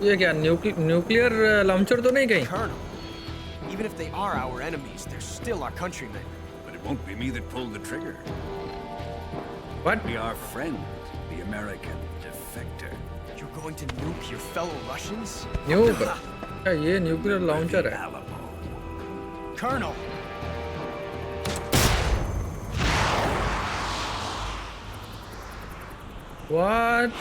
ये क्या nuclear launcher तो नहीं कहीं? Colonel, even if they are our enemies, they're still our countrymen. But it won't be me that pulled the trigger. What? Be our friend, the American defector. You're going to nuke your fellow Russians? न्यूक? क्या ये nuclear launcher है? Colonel! What?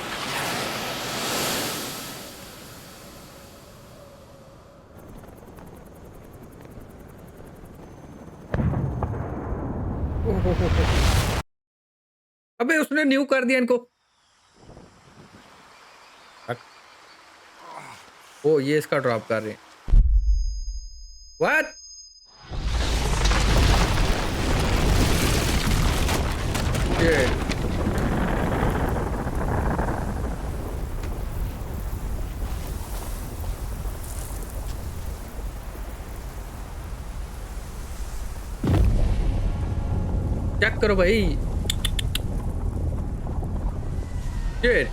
अबे उसने new कर दिया इनको। ओ ये इसका ड्रॉप कर रहे हैं। What? Shit. चेक करो भाई। Shit.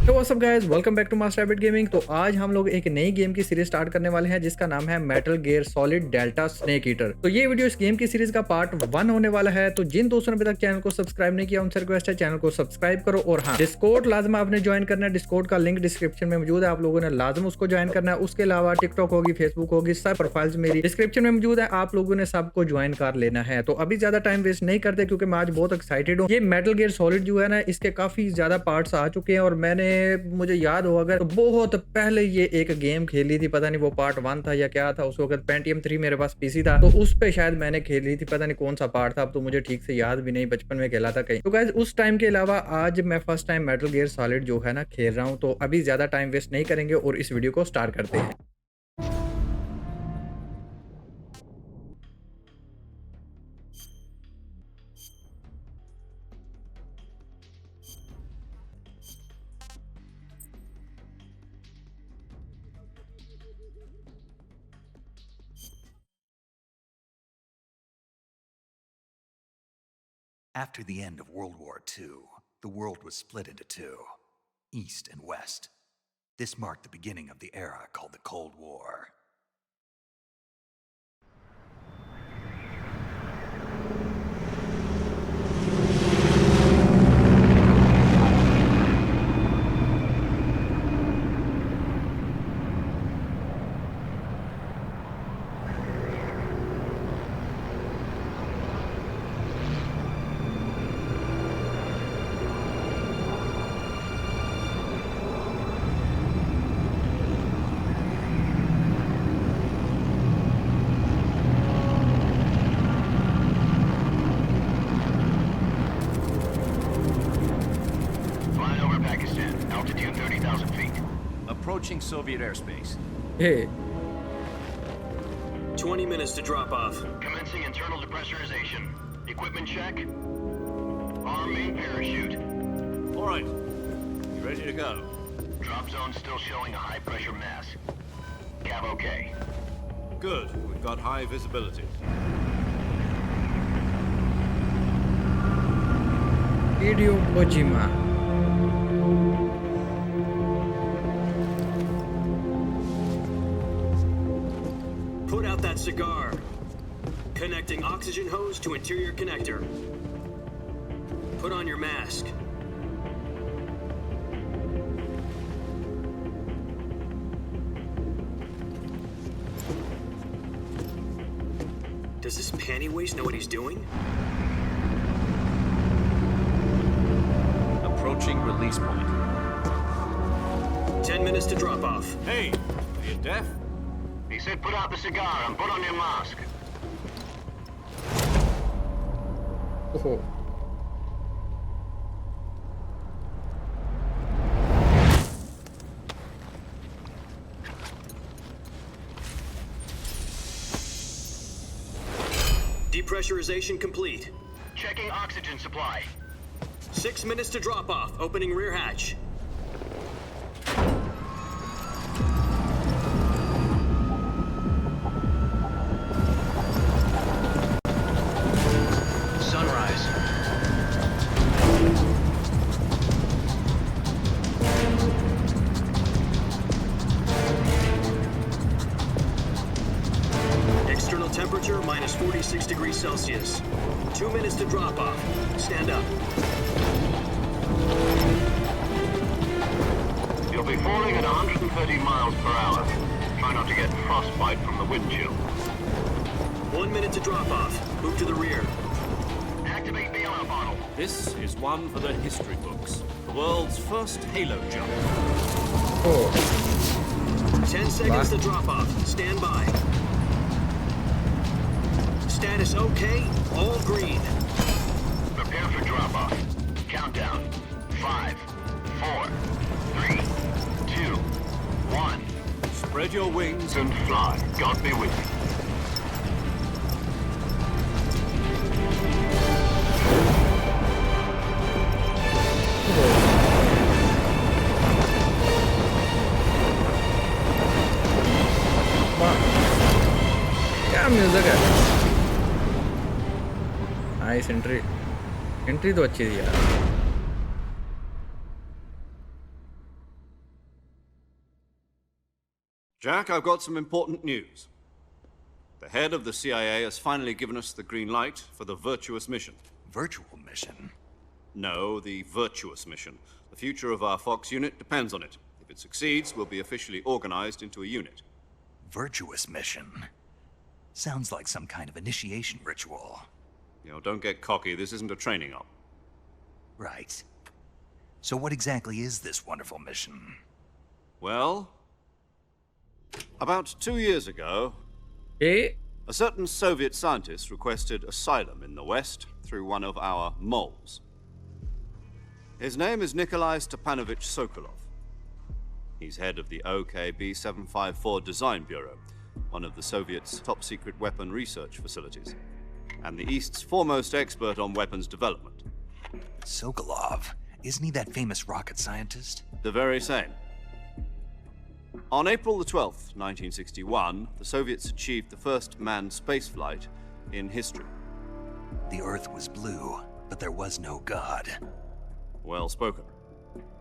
तो what's up guys, welcome back to Master Rabbit Gaming. तो आज हम लोग एक नई गेम की सीरीज स्टार्ट करने वाले हैं जिसका नाम है metal gear solid delta snake eater. तो ये वीडियो इस गेम की सीरीज का पार्ट 1 होने वाला है। तो जिन दोस्तों ने अभी तक चैनल को सब्सक्राइब नहीं किया उनसे रिक्वेस्ट है चैनल को सब्सक्राइब करो। और हाँ, डिस्कॉर्ड लाजम आपने ज्वाइन करना है। डिस्कॉर्ड का लिंक डिस्क्रिप्शन में मौजूद है, आप लोगों ने लाजम उसको ज्वाइन करना है। उसके अलावा टिकटॉक होगी, फेसबुक होगी, सब प्रोफाइल्स मेरी डिस्क्रिप्शन में मौजूद है, आप लोगों ने सबको ज्वाइन कर लेना है। तो अभी ज्यादा टाइम वेस्ट नहीं करते क्योंकि मैं आज बहुत एक्साइटेड हूँ। ये मेटल गियर सॉलिड जो है ना, इसके काफी ज्यादा पार्ट्स आ चुके हैं और मुझे याद हो अगर तो बहुत पहले ये एक गेम खेली थी, पता नहीं वो पार्ट 1 था या क्या था। उस वक्त पेंटियम 3 मेरे पास पीसी था, तो उस पे शायद मैंने खेली थी, पता नहीं कौन सा पार्ट था, अब तो मुझे ठीक से याद भी नहीं, बचपन में खेला था कहीं। तो गाइस उस टाइम के अलावा आज मैं first time metal gear solid जो है ना खेल रहा हूँ। तो अभी ज्यादा टाइम वेस्ट नहीं करेंगे और इस वीडियो को स्टार्ट करते हैं। After the end of World War II, the world was split into two, East and West. This marked the beginning of the era called the Cold War. Approaching Soviet airspace. Hey, 20 minutes to drop off. Commencing internal depressurization. Equipment check. Arm main parachute. All right. You ready to go? Drop zone still showing a high pressure mass. Cav okay. Good. We've got high visibility. Hideo Kojima. Put out that cigar. Connecting oxygen hose to interior connector. Put on your mask. Does this panty waste know what he's doing? Approaching release point. 10 minutes to drop off. Hey, are you deaf? He said put out the cigar and put on your mask. Oh. Depressurization complete. Checking oxygen supply. 6 minutes to drop off. Opening rear hatch. Sunrise. 6 degrees Celsius. 2 minutes to drop off. Stand up. You'll be falling at 130 miles per hour. Try not to get frostbite from the wind chill. 1 minute to drop off. Move to the rear. Activate bailout bottle. This is one for the history books. The world's first halo jump. Oh, 10 seconds to drop off. Stand by. Status okay. All green. Prepare for drop-off. Countdown. 5, 4, 3, 2, 1. Spread your wings And fly. God be with you. वाह, क्या music है। Nice entry तो अच्छी थी यार। Jack, I've got some important news. The head of the CIA has finally given us the green light for the virtuous mission. Virtual mission? No, the virtuous mission. The future of our Fox unit depends on it. If it succeeds, we'll be officially organized into a unit. Virtuous mission? Sounds like some kind of initiation ritual. You know, don't get cocky. This isn't a training op. Right. So what exactly is this wonderful mission? Well, about 2 years ago, A a certain Soviet scientist requested asylum in the West through one of our moles. His name is Nikolai Stepanovich Sokolov. He's head of the OKB 754 Design Bureau, one of the Soviets' top-secret weapon research facilities, and the East's foremost expert on weapons development. Sokolov? Isn't he that famous rocket scientist? The very same. On April the 12th, 1961, the Soviets achieved the first manned spaceflight in history. The Earth was blue, but there was no God. Well spoken.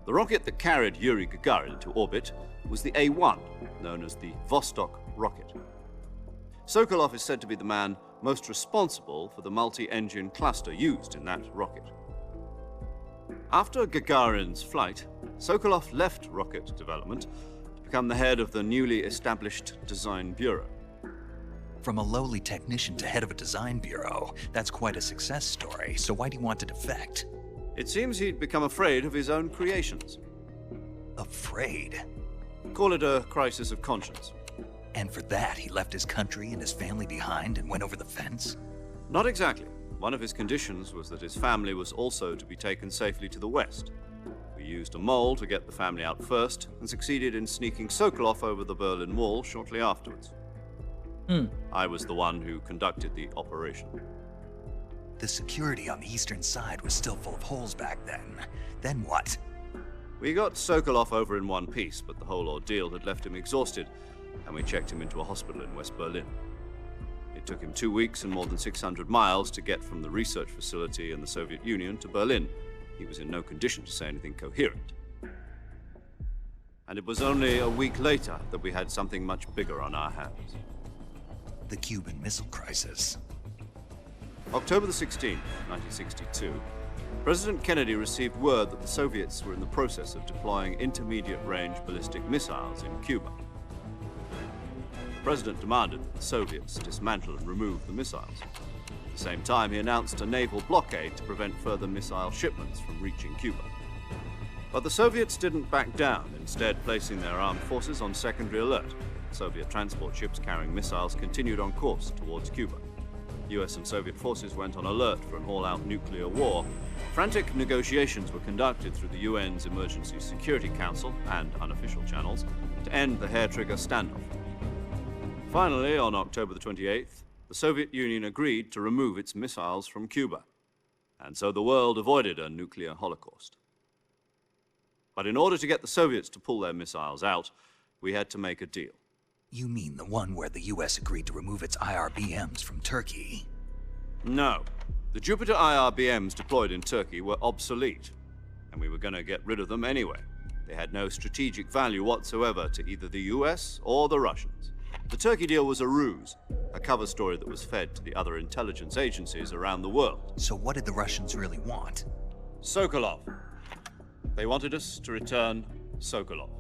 The rocket that carried Yuri Gagarin to orbit was the A-1, known as the Vostok rocket. Sokolov is said to be the man most responsible for the multi-engine cluster used in that rocket. After Gagarin's flight, Sokolov left rocket development to become the head of the newly established Design Bureau. From a lowly technician to head of a design bureau, that's quite a success story, so why do you want to defect? It seems he'd become afraid of his own creations. Afraid? Call it a crisis of conscience. And for that, he left his country and his family behind and went over the fence? Not exactly. One of his conditions was that his family was also to be taken safely to the West. We used a mole to get the family out first and succeeded in sneaking Sokolov over the Berlin Wall shortly afterwards. I was the one who conducted the operation. The security on the eastern side was still full of holes back then. Then what? We got Sokolov over in one piece, but the whole ordeal had left him exhausted, and we checked him into a hospital in West Berlin. It took him 2 weeks and more than 600 miles to get from the research facility in the Soviet Union to Berlin. He was in no condition to say anything coherent. And it was only a week later that we had something much bigger on our hands. The Cuban Missile Crisis. October the 16th, 1962, President Kennedy received word that the Soviets were in the process of deploying intermediate-range ballistic missiles in Cuba. The President demanded that the Soviets dismantle and remove the missiles. At the same time, he announced a naval blockade to prevent further missile shipments from reaching Cuba. But the Soviets didn't back down, instead placing their armed forces on secondary alert. Soviet transport ships carrying missiles continued on course towards Cuba. US and Soviet forces went on alert for an all-out nuclear war. Frantic negotiations were conducted through the UN's Emergency Security Council and unofficial channels to end the hair-trigger standoff. Finally, on October the 28th, the Soviet Union agreed to remove its missiles from Cuba. And so the world avoided a nuclear holocaust. But in order to get the Soviets to pull their missiles out, we had to make a deal. You mean the one where the US agreed to remove its IRBMs from Turkey? No. The Jupiter IRBMs deployed in Turkey were obsolete, and we were going to get rid of them anyway. They had no strategic value whatsoever to either the US or the Russians. The Turkey deal was a ruse, a cover story that was fed to the other intelligence agencies around the world. So what did the Russians really want? Sokolov. They wanted us to return Sokolov.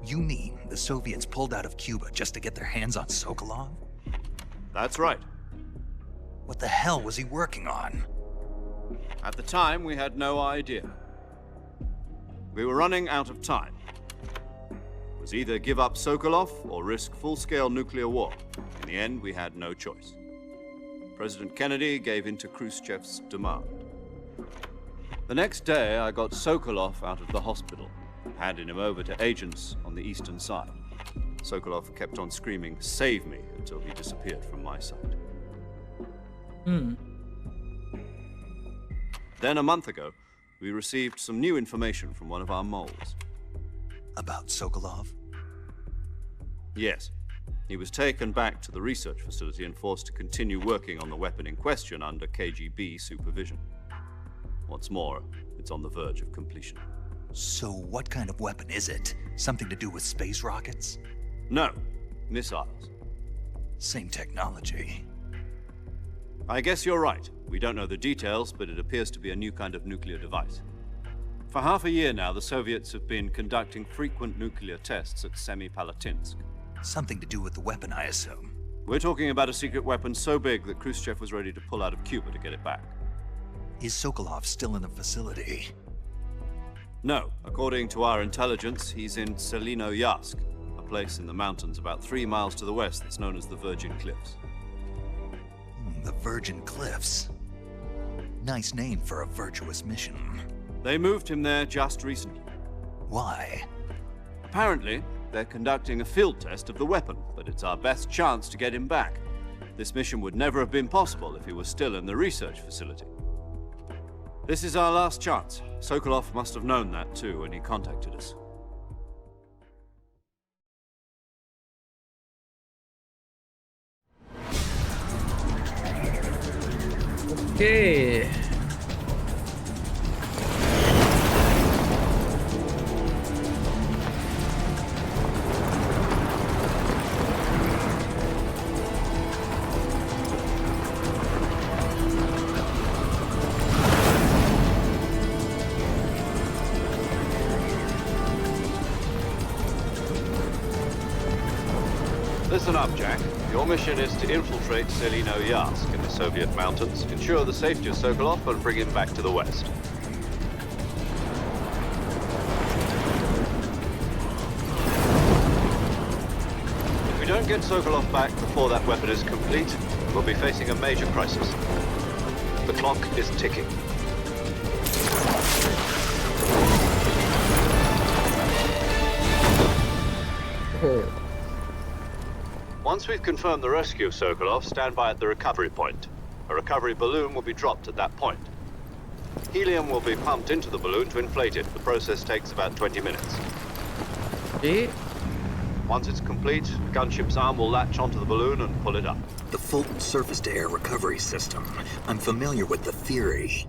You mean the Soviets pulled out of Cuba just to get their hands on Sokolov? That's right. What the hell was he working on? At the time, we had no idea. We were running out of time. It was either give up Sokolov or risk full-scale nuclear war. In the end, we had no choice. President Kennedy gave in to Khrushchev's demand. The next day, I got Sokolov out of the hospital, handing him over to agents on the eastern side. Sokolov kept on screaming, "Save me," until he disappeared from my sight. Then a month ago, we received some new information from one of our moles. About Sokolov? Yes. He was taken back to the research facility and forced to continue working on the weapon in question under KGB supervision. What's more, it's on the verge of completion. So what kind of weapon is it? Something to do with space rockets? No, missiles. Same technology. I guess you're right. We don't know the details, but it appears to be a new kind of nuclear device. For half a year now, the Soviets have been conducting frequent nuclear tests at Semipalatinsk. Something to do with the weapon, I assume. We're talking about a secret weapon so big that Khrushchev was ready to pull out of Cuba to get it back. Is Sokolov still in the facility? No, according to our intelligence, he's in Selinoyarsk, a place in the mountains about 3 miles to the west that's known as the Virgin Cliffs. The Virgin Cliffs. Nice name for a virtuous mission. They moved him there just recently. Why? Apparently, they're conducting a field test of the weapon, but it's our best chance to get him back. This mission would never have been possible if he was still in the research facility. This is our last chance. Sokolov must have known that too when he contacted us. Okay. Listen up, Jack. Your mission is to infiltrate Selinoyarsk in the Soviet mountains, ensure the safety of Sokolov, and bring him back to the west. If we don't get Sokolov back before that weapon is complete, we'll be facing a major crisis. The clock is ticking. Oh. Once we've confirmed the rescue of Sokolov, stand by at the recovery point. A recovery balloon will be dropped at that point. Helium will be pumped into the balloon to inflate it. The process takes about 20 minutes. Okay. Once it's complete, the gunship's arm will latch onto the balloon and pull it up. The Fulton surface-to-air recovery system. I'm familiar with the theory.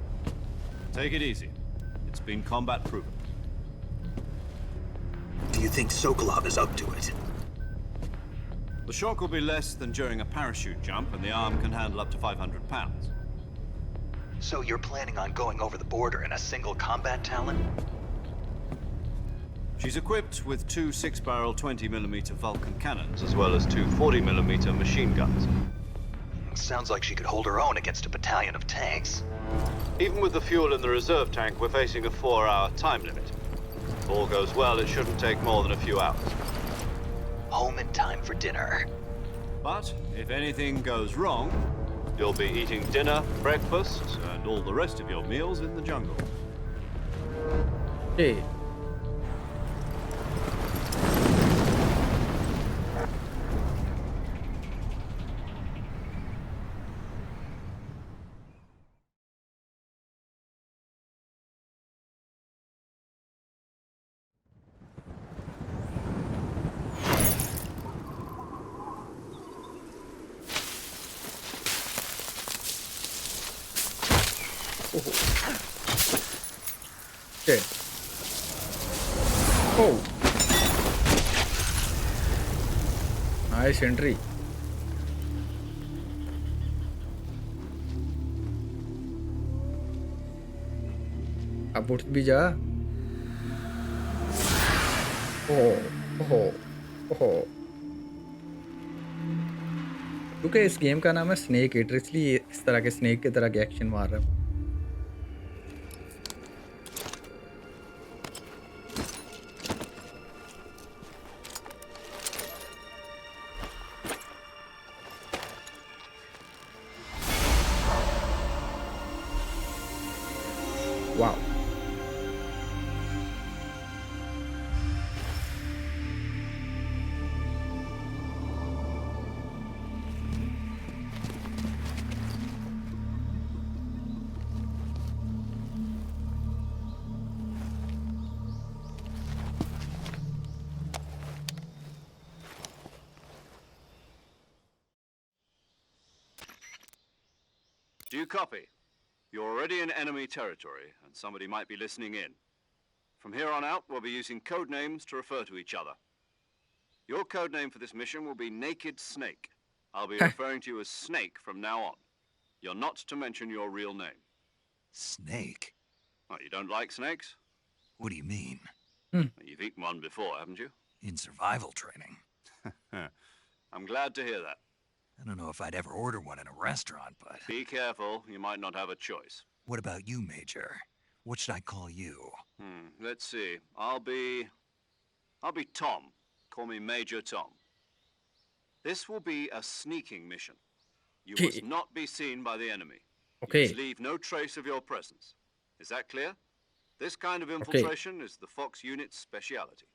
Take it easy. It's been combat proven. Do you think Sokolov is up to it? The shock will be less than during a parachute jump, and the arm can handle up to 500 pounds. So you're planning on going over the border in a single combat Talon? She's equipped with 2 6-barrel 20mm Vulcan cannons, as well as 2 40mm machine guns. Sounds like she could hold her own against a battalion of tanks. Even with the fuel in the reserve tank, we're facing a 4-hour time limit. If all goes well, it shouldn't take more than a few hours. Home in time for dinner. But if anything goes wrong, you'll be eating dinner, breakfast, and all the rest of your meals in the jungle. Okay. Okay. Oh. Nice entry. अब उठ भी जा। ओह ओह ओह। क्योंकि इस game का नाम है snake eater, इसलिए इस तरह के स्नेक की तरह के एक्शन मार रहा है। वाह। Do you copy? You're already in enemy territory, and somebody might be listening in. From here on out, we'll be using code names to refer to each other. Your code name for this mission will be Naked Snake. I'll be referring to you as Snake from now on. You're not to mention your real name. Snake? Oh, you don't like snakes? What do you mean? You've eaten one before, haven't you? In survival training? I'm glad to hear that. I don't know if I'd ever order one in a restaurant, but... Be careful, you might not have a choice. What about you, Major? What should I call you? Let's see. I'll be Tom. Call me Major Tom. This will be a sneaking mission. You must not be seen by the enemy. Okay. You must leave no trace of your presence. Is that clear? This kind of infiltration is the Fox Unit's speciality.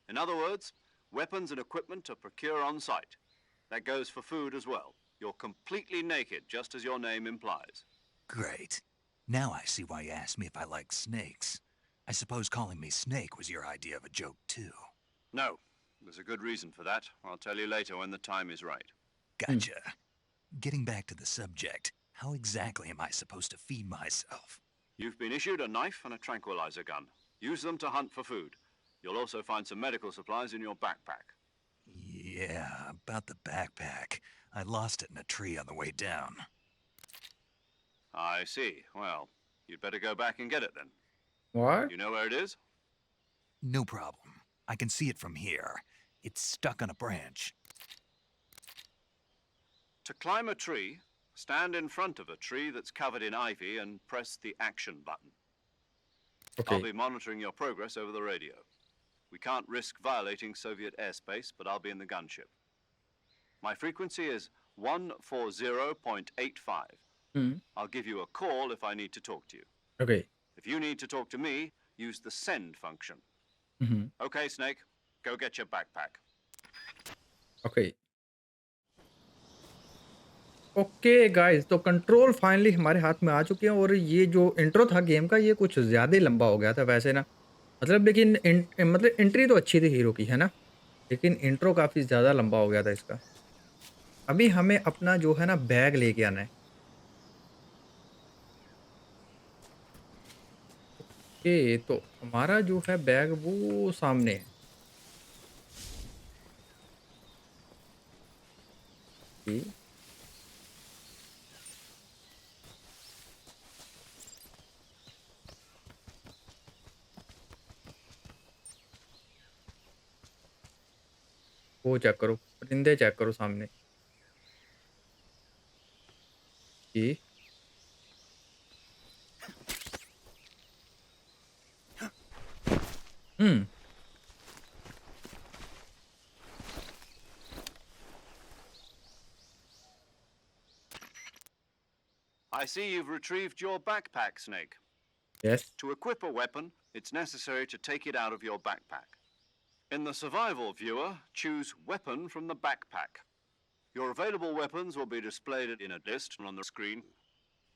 In other words, weapons and equipment are procured on site. That goes for food as well. You're completely naked, just as your name implies. Great. Now I see why you asked me if I like snakes. I suppose calling me Snake was your idea of a joke, too. No. There's a good reason for that. I'll tell you later when the time is right. Gotcha. Getting back to the subject, how exactly am I supposed to feed myself? You've been issued a knife and a tranquilizer gun. Use them to hunt for food. You'll also find some medical supplies in your backpack. Yeah, about the backpack. I lost it in a tree on the way down. I see. Well, you'd better go back and get it then. What? You know where it is? No problem. I can see it from here. It's stuck on a branch. To climb a tree, stand in front of a tree that's covered in ivy and press the action button. Okay. I'll be monitoring your progress over the radio. We can't risk violating Soviet airspace, but I'll be in the gunship. My frequency is 140.85. I'll give you a call if I need to talk to you. Okay. If you need to talk to me, use the send function. Okay, Snake, go get your backpack. Okay. Okay guys, तो control finally हमारे हाथ में आ चुके हैं और ये जो intro था गेम का ये कुछ ज़्यादा ही लंबा हो गया था वैसे ना। मतलब लेकिन मतलब एंट्री तो अच्छी थी हीरो की, है ना? लेकिन इंट्रो काफ़ी ज़्यादा लंबा हो गया था इसका। अभी हमें अपना जो है ना बैग लेके आना है। ओके, तो हमारा जो है बैग वो सामने है। ओके। वो चेक करो, परिंदे चेक करो सामने। ये हुँ। I see you've retrieved your backpack, Snake. Yes. To equip a weapon, it's necessary to take it out of your backpack. In the survival viewer, choose Weapon from the backpack. Your available weapons will be displayed in a list on the screen.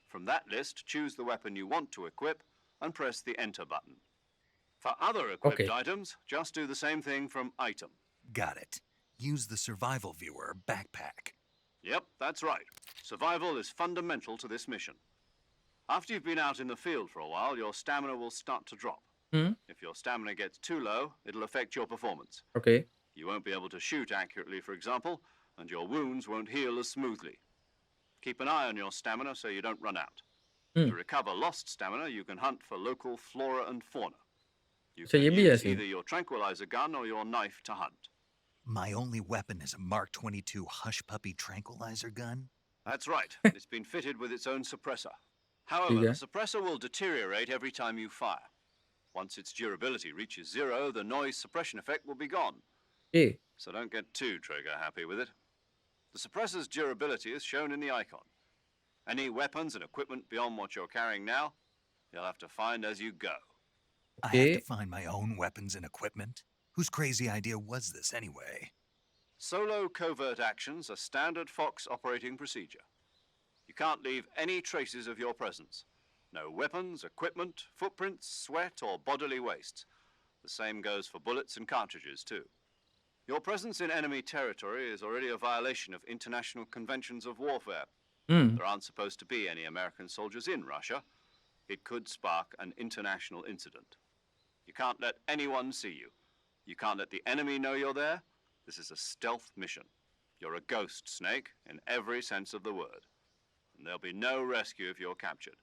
From that list, choose the weapon you want to equip and press the Enter button. For other equipped items, just do the same thing from Item. Got it. Use the survival viewer backpack. Yep, that's right. Survival is fundamental to this mission. After you've been out in the field for a while, your stamina will start to drop. If your stamina gets too low, it'll affect your performance. Okay. You won't be able to shoot accurately, for example, and your wounds won't heal as smoothly. Keep an eye on your stamina so you don't run out. To recover lost stamina, you can hunt for local flora and fauna. You अच्छा can ये भी है use scene. either your tranquilizer gun or your knife to hunt. My only weapon is a Mark 22 Hush Puppy tranquilizer gun? That's right. It's been fitted with its own suppressor. ठीक However, है. the suppressor will deteriorate every time you fire. Once its durability reaches 0, the noise suppression effect will be gone. A So don't get too trigger happy with it. The suppressor's durability is shown in the icon. Any weapons and equipment beyond what you're carrying now, you'll have to find as you go. I have to Okay. find my own weapons and equipment? Whose crazy idea was this anyway? Solo covert actions are standard Fox operating procedure. You can't leave any traces of your presence. No weapons, equipment, footprints, sweat, or bodily waste. The same goes for bullets and cartridges, too. Your presence in enemy territory is already a violation of international conventions of warfare. There aren't supposed to be any American soldiers in Russia. It could spark an international incident. You can't let anyone see you. You can't let the enemy know you're there. This is a stealth mission. You're a ghost, Snake, in every sense of the word. And there'll be no rescue if you're captured.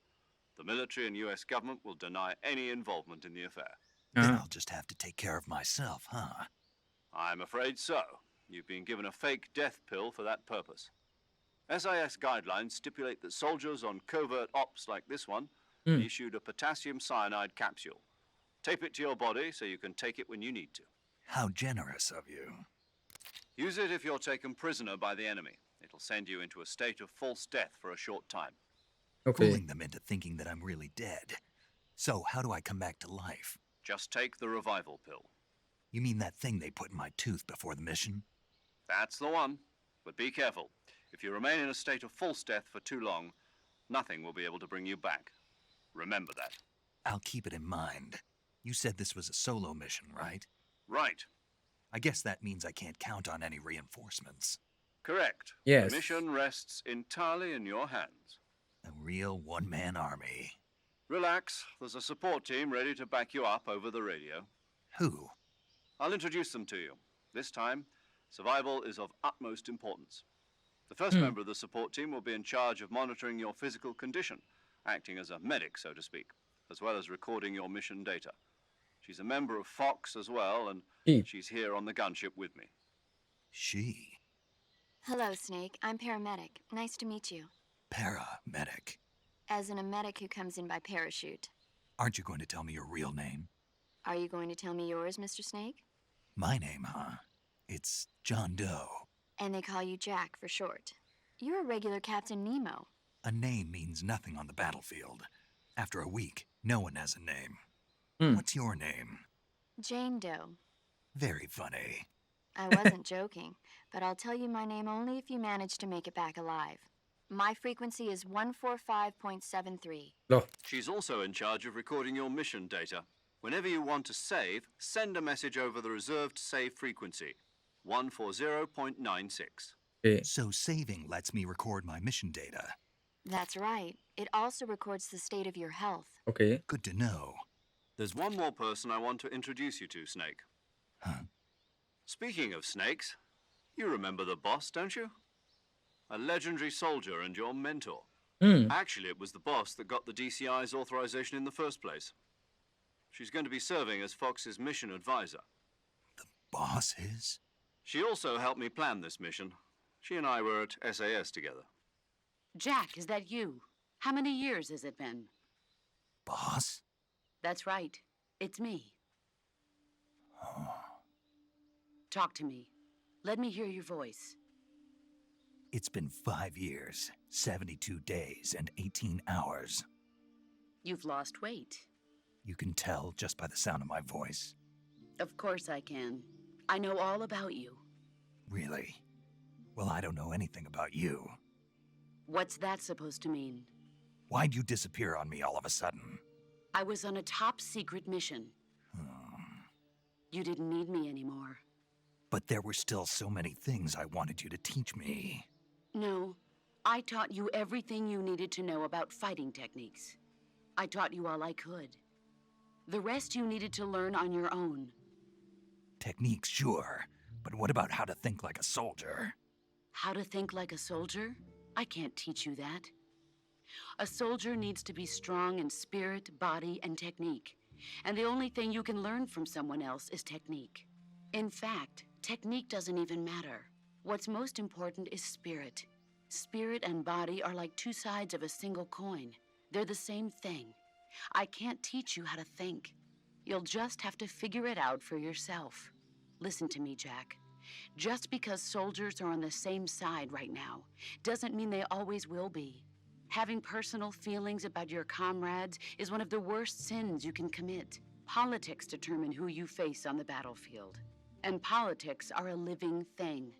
The military and US government will deny any involvement in the affair. Then हाँ. I'll just have to take care of myself, huh? I'm afraid so. You've been given a fake death pill for that purpose. SIS guidelines stipulate that soldiers on covert ops like this one be issued a potassium cyanide capsule. Tape it to your body so you can take it when you need to. How generous of you. Use it if you're taken prisoner by the enemy. It'll send you into a state of false death for a short time. Okay. Fooling them into thinking that I'm really dead. So how do I come back to life? Just take the revival pill. You mean that thing they put in my tooth before the mission? That's the one. But be careful. If you remain in a state of false death for too long, nothing will be able to bring you back. Remember that. I'll keep it in mind. You said this was a solo mission, right? Right. I guess that means I can't count on any reinforcements. Correct. Yes. The mission rests entirely in your hands. A real one-man army. Relax. There's a support team ready to back you up over the radio. Who? I'll introduce them to you. This time, survival is of utmost importance. The first member of the support team will be in charge of monitoring your physical condition, acting as a medic, so to speak, as well as recording your mission data. She's a member of Fox as well, and Aqib. she's here on the gunship with me. She. Hello, Snake. I'm paramedic. Nice to meet you. Paramedic. As in a medic who comes in by parachute. Aren't you going to tell me your real name? Are you going to tell me yours, Mr. Snake? My name, huh? It's John Doe. And they call you Jack for short. You're a regular Captain Nemo. A name means nothing on the battlefield. After a week, no one has a name. What's your name? Jane Doe. Very funny. I wasn't joking, but I'll tell you my name only if you manage to make it back alive. My frequency is 145.73. Low She's also in charge of recording your mission data. Whenever you want to save, send a message over the reserved save frequency, 140.96. A So saving lets me record my mission data. That's right. It also records the state of your health. Okay Good to know. There's one more person I want to introduce you to, Snake. Huh? Speaking of snakes, you remember the boss, don't you? A legendary soldier and your mentor. Actually, it was the boss that got the DCI's authorization in the first place. She's going to be serving as Fox's mission advisor. The boss is? She also helped me plan this mission. She and I were at SAS together. Jack, is that you? How many years has it been? Boss? That's right. It's me. Talk to me. Let me hear your voice. It's been 5 years, 72 days, and 18 hours. You've lost weight. You can tell just by the sound of my voice. Of course I can. I know all about you. Really? Well, I don't know anything about you. What's that supposed to mean? Why'd you disappear on me all of a sudden? I was on a top-secret mission. You didn't need me anymore. But there were still so many things I wanted you to teach me. No, I taught you everything you needed to know about fighting techniques. I taught you all I could. The rest you needed to learn on your own. Techniques, sure, but but what about how to think like a soldier? How to think like a soldier? I can't teach you that. A soldier needs to be strong in spirit, body, and technique. And the only thing you can learn from someone else is technique. In fact, technique doesn't even matter. What's most important is spirit. Spirit and body are like two sides of a single coin. They're the same thing. I can't teach you how to think. You'll just have to figure it out for yourself. Listen to me, Jack. Just because soldiers are on the same side right now doesn't mean they always will be. Having personal feelings about your comrades is one of the worst sins you can commit. Politics determine who you face on the battlefield. And politics are a living thing.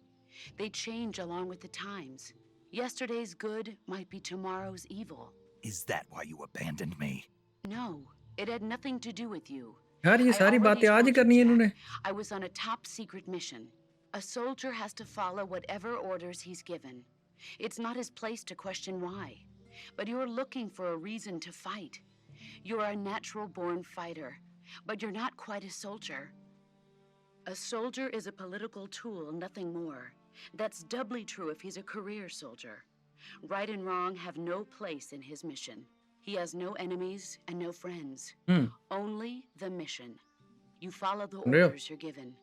They change along with the times. Yesterday's good might be tomorrow's evil. Is that why you abandoned me? No, it had nothing to do with you. यार ये I सारी already बातें आज ही told you, करनी है Jack. इन्होंने. I was on a top secret mission. A soldier has to follow whatever orders he's given. It's not his place to question why. But you're looking for a reason to fight. You're a natural-born fighter, but you're not quite a soldier. A soldier is a political tool, nothing more. That's doubly true if he's a career soldier. Right and wrong have no place in his mission. He has no enemies and no friends. Only the mission. You follow the orders you're given.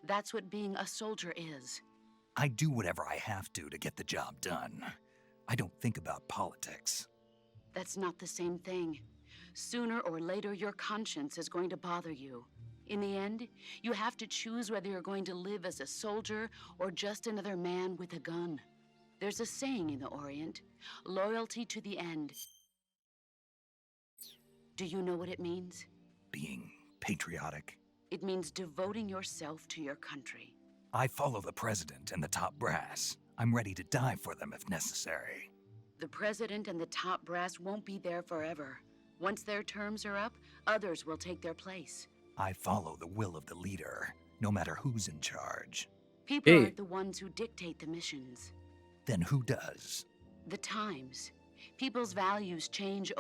That's what being a soldier is. I do whatever I have to get the job done. I don't think about politics. That's not the same thing. Sooner or later, your conscience is going to bother you. In the end, you have to choose whether you're going to live as a soldier or just another man with a gun. There's a saying in the Orient, loyalty to the end. Do you know what it means? Being patriotic. It means devoting yourself to your country. I follow the president and the top brass. I'm ready to die for them if necessary. The president and the top brass won't be there forever. Once their terms are up, others will take their place. I follow the will of the leader, no matter who's in charge. People aren't the ones who dictate the missions. Then who does? The times. People's values change.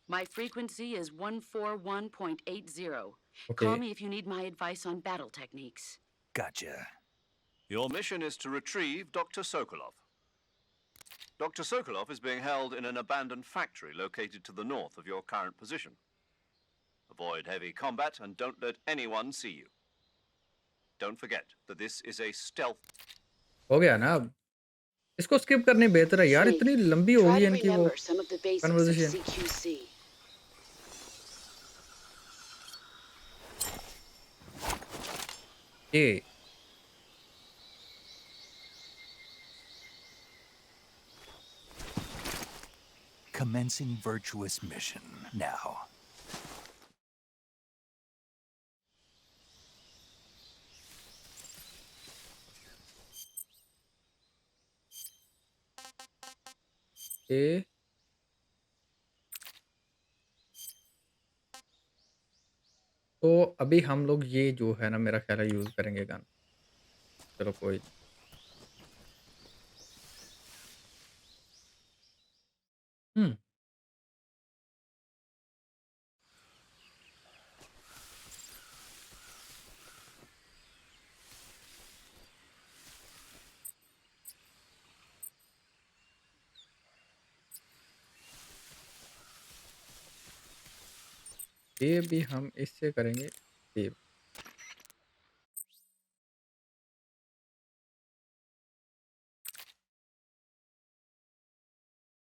My frequency is 141.80. Okay. Call me if you need my advice on battle techniques. Gotcha. Your mission is to retrieve Dr. Sokolov. Dr. Sokolov is being held in an abandoned factory located to the north of your current position. Avoid heavy combat and don't let anyone see you. Don't forget that this is a stealth. हो गया ना अब. इसको skip करने बेहतर है यार. इतनी लंबी हो गई इनकी वो कन्वर्सेशन. ये Commencing virtuous mission now. ये तो अभी हम लोग ये जो है ना मेरा ख्याल है यूज करेंगे गन. चलो कोई. ये भी हम इससे करेंगे सेव.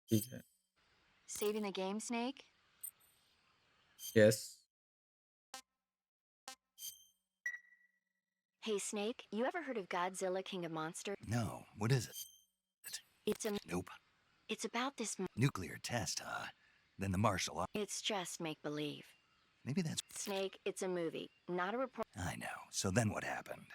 ठीक है. Saving the game, Snake? Yes. Hey, Snake, you ever heard of Godzilla, King of Monsters? No, what is it? Nope. It's about this. Nuclear test, huh? Then the martial art. It's just make-believe. Maybe that's. Snake, it's a movie, not a report. I know. So then what happened?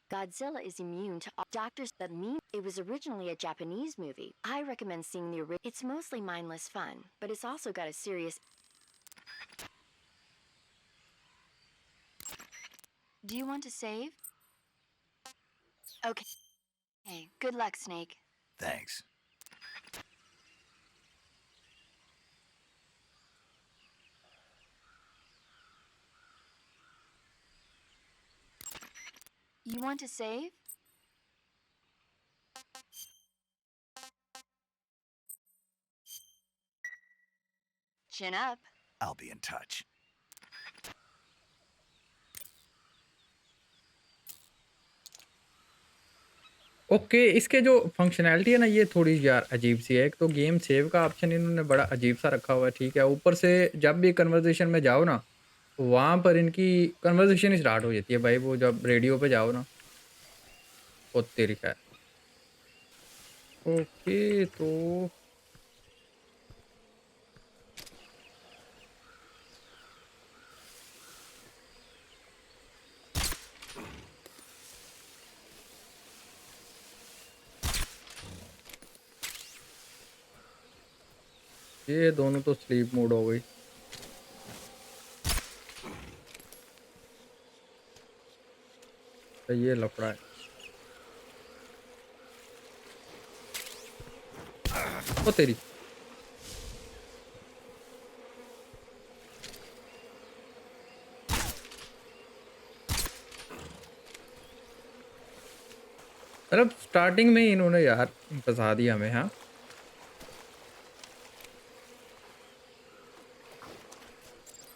Godzilla is immune to all doctors that mean it was originally a Japanese movie. I recommend seeing the original. It's mostly mindless fun, but it's also got a serious. Do you want to save? Okay. Hey, good luck, Snake. Thanks. You want to save? Chin up. I'll be in touch. Okay, इसके जो functionality है ना ये थोड़ी यार अजीब सी है। एक तो गेम सेव का ऑप्शन इन्होंने बड़ा अजीब सा रखा हुआ है, ठीक है। ऊपर से जब भी कन्वर्सेशन में जाओ ना, वहाँ पर इनकी कन्वर्सेशन स्टार्ट हो जाती है भाई, वो जब रेडियो पे जाओ ना। ओ तेरी खैर। ओके तो ये दोनों तो स्लीप मोड हो गई। तो ये लफड़ा है। ओ तेरी। मतलब स्टार्टिंग में ही इन्होंने यार फंसा दिया हमें। हाँ,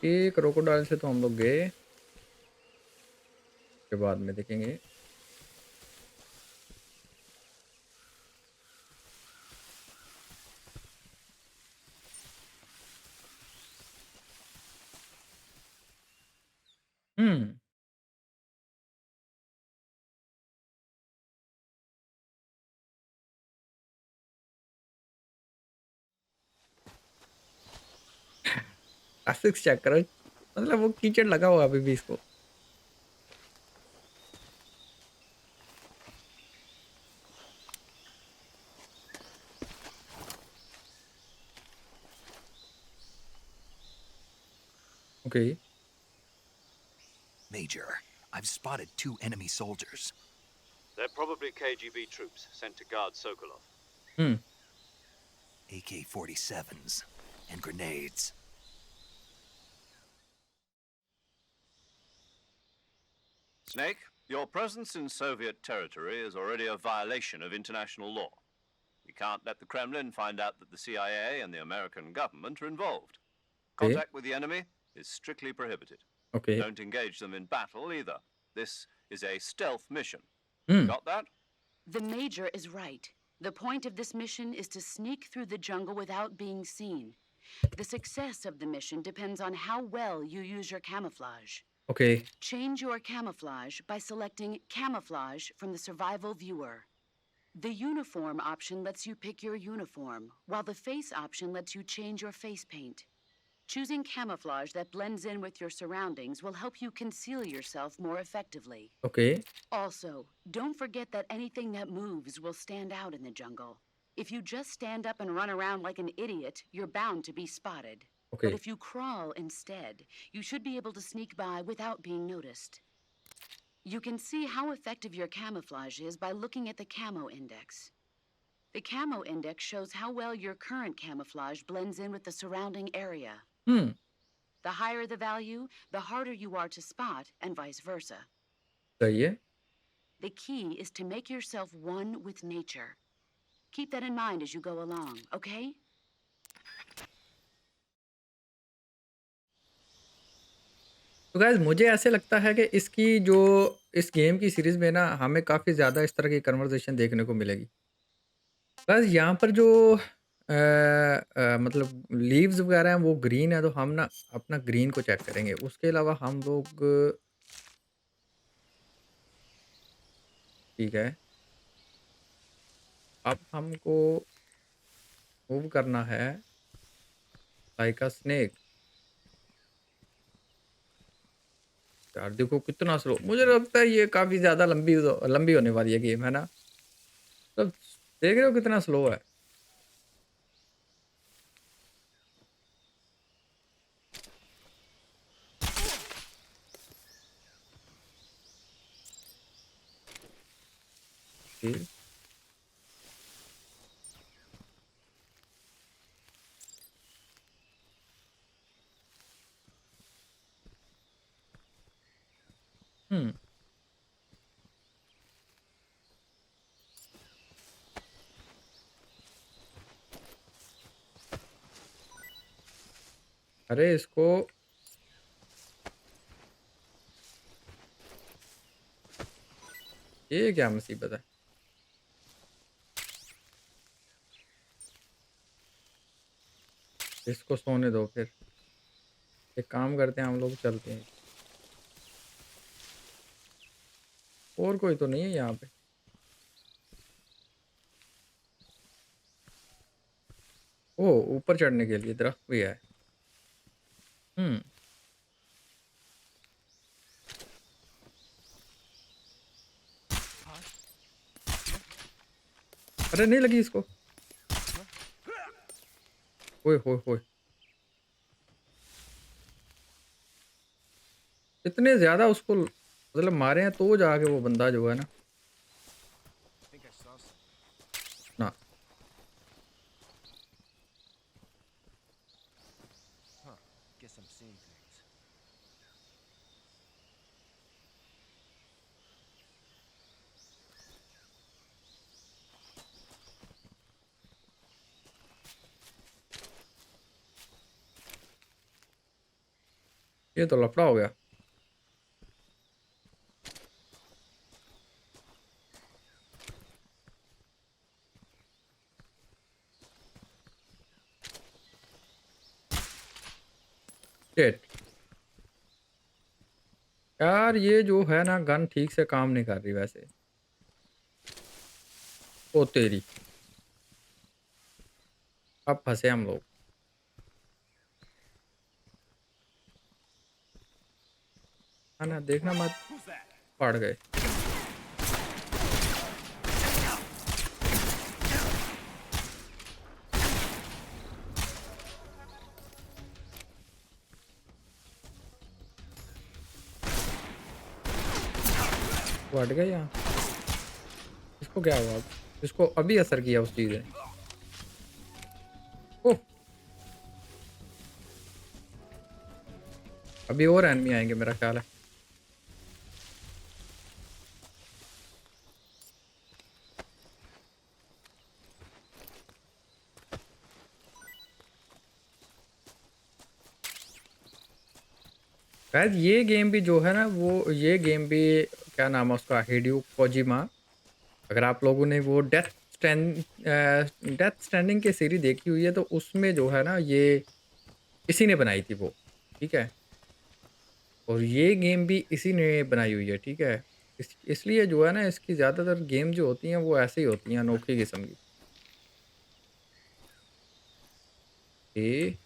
ये क्रोकोडाइल से तो हम लोग गए, के बाद में देखेंगे। हम्म। ग्राफिक्स चेक करो, मतलब वो कीचड़ लगा हुआ अभी भी इसको। Okay. Major, I've spotted 2 enemy soldiers. They're probably KGB troops sent to guard Sokolov. Hmm. AK-47s and grenades. Snake, your presence in Soviet territory is already a violation of international law. We can't let the Kremlin find out that the CIA and the American government are involved. Okay. Contact with the enemy is strictly prohibited. Okay. Don't engage them in battle either. This is a stealth mission. Hmm. Got that? The Major is right. The point of this mission is to sneak through the jungle without being seen. The success of the mission depends on how well you use your camouflage. Okay. Change your camouflage by selecting Camouflage from the Survival Viewer. The Uniform option lets you pick your uniform, while the Face option lets you change your face paint. Choosing camouflage that blends in with your surroundings will help you conceal yourself more effectively. Okay. Also, don't forget that anything that moves will stand out in the jungle. If you just stand up and run around like an idiot, you're bound to be spotted. Okay. But if you crawl instead, you should be able to sneak by without being noticed. You can see how effective your camouflage is by looking at the camo index. The camo index shows how well your current camouflage blends in with the surrounding area. Hmm. The higher the value, the harder you are to spot, and vice versa. सही है। The key is to make yourself one with nature. Keep that in mind as you go along, okay? तो guys मुझे ऐसे लगता है कि इसकी जो इस गेम की सीरीज में ना हमें काफ़ी ज़्यादा इस तरह की कन्वर्सेशन देखने को मिलेगी। बस यहाँ पर जो मतलब लीव्स वगैरह हैं वो ग्रीन है, तो हम ना अपना ग्रीन को चेक करेंगे। उसके अलावा हम लोग ठीक है, अब हमको मूव करना है लाइक अ स्नेक। यार देखो कितना स्लो, मुझे लगता है ये काफ़ी ज़्यादा लंबी लंबी होने वाली है गेम, है ना? तो देख रहे हो कितना स्लो है। ओके। हुँ। अरे इसको ये क्या मुसीबत है। इसको सोने दो फिर। एक काम करते हैं हम लोग, चलते हैं। और कोई तो नहीं है यहाँ पे। ओ, ऊपर चढ़ने के लिए दरख्त भी है। हम्म। अरे नहीं लगी इसको। ओए होए होए, इतने ज्यादा उसको मतलब मारे हैं तो जाके वो बंदा जो है ना। I think I saw something. ना, Huh. Guess I'm seeing things. ये तो लफड़ा हो गया। शिट। यार ये जो है ना गन ठीक से काम नहीं कर रही वैसे। ओ तेरी, अब फंसे हम लोग। है ना, देखना मत। पड़ गए। पड़ गए यहाँ। इसको क्या हुआ अब? इसको अभी असर किया उस चीज ने। ओह, अभी और एनमी आएंगे मेरा ख्याल है। शायद ये गेम भी जो है ना, वो ये गेम भी क्या नाम है उसका, हिडियो कोजिमा। अगर आप लोगों ने वो डेथ स्टैंडिंग की सीरीज देखी हुई है तो उसमें जो है ना ये इसी ने बनाई थी वो। ठीक है, और ये गेम भी इसी ने बनाई हुई है। ठीक है, इसलिए जो है ना इसकी ज़्यादातर गेम जो होती हैं वो ऐसे ही होती हैं, अनोखी किस्म की। ए,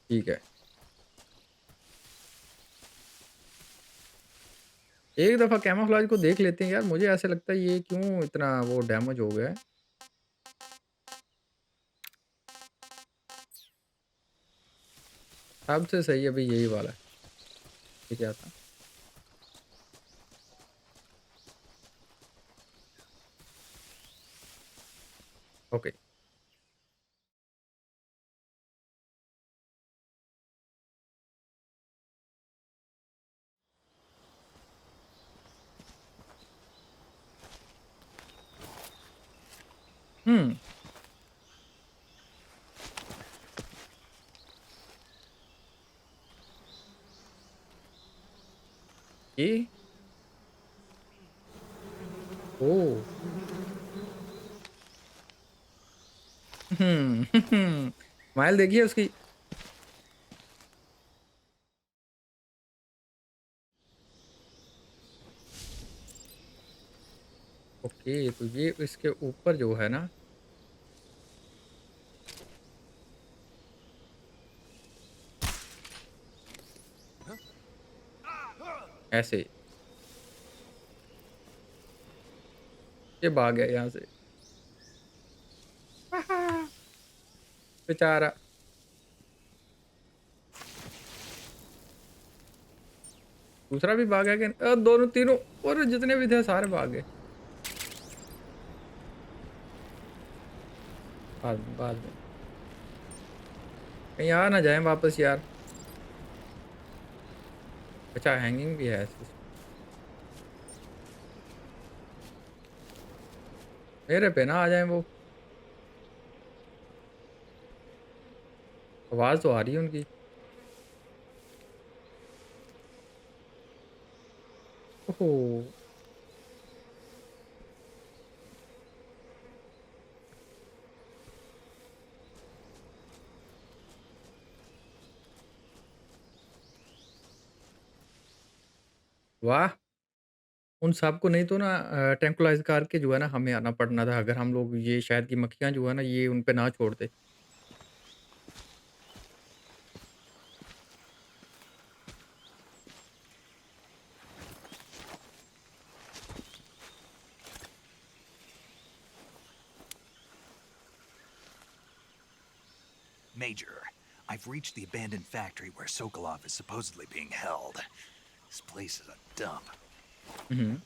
ठीक है, एक दफ़ा कैमोफ्लेज को देख लेते हैं यार। मुझे ऐसे लगता है ये क्यों इतना वो डैमेज हो गया है। सबसे सही अभी यही वाला है। ये क्या था? ओके। हम्म। ये ओ स्माइल देखिए उसकी। ओके, तो ये इसके ऊपर जो है ना ऐसे, ये भाग गया यहाँ से बेचारा। दूसरा भी भाग गया कि दोनों तीनों, और जितने भी थे सारे भाग गए। बाद में कहीं आ ना जाए वापस यार। अच्छा हैंगिंग भी है। मेरे पे ना आ जाए वो। आवाज़ तो आ रही है उनकी। ओहो। वाह। उन सबको नहीं तो ना ट्रैंक्विलाइज़ करके जो है ना हमें आना पड़ना था, अगर हम लोग ये शहद की मक्खियाँ जो है ना ये उन पे ना छोड़ते। Major, I've reached the abandoned factory where Sokolov is supposedly being held. This place is a dump. Mhm.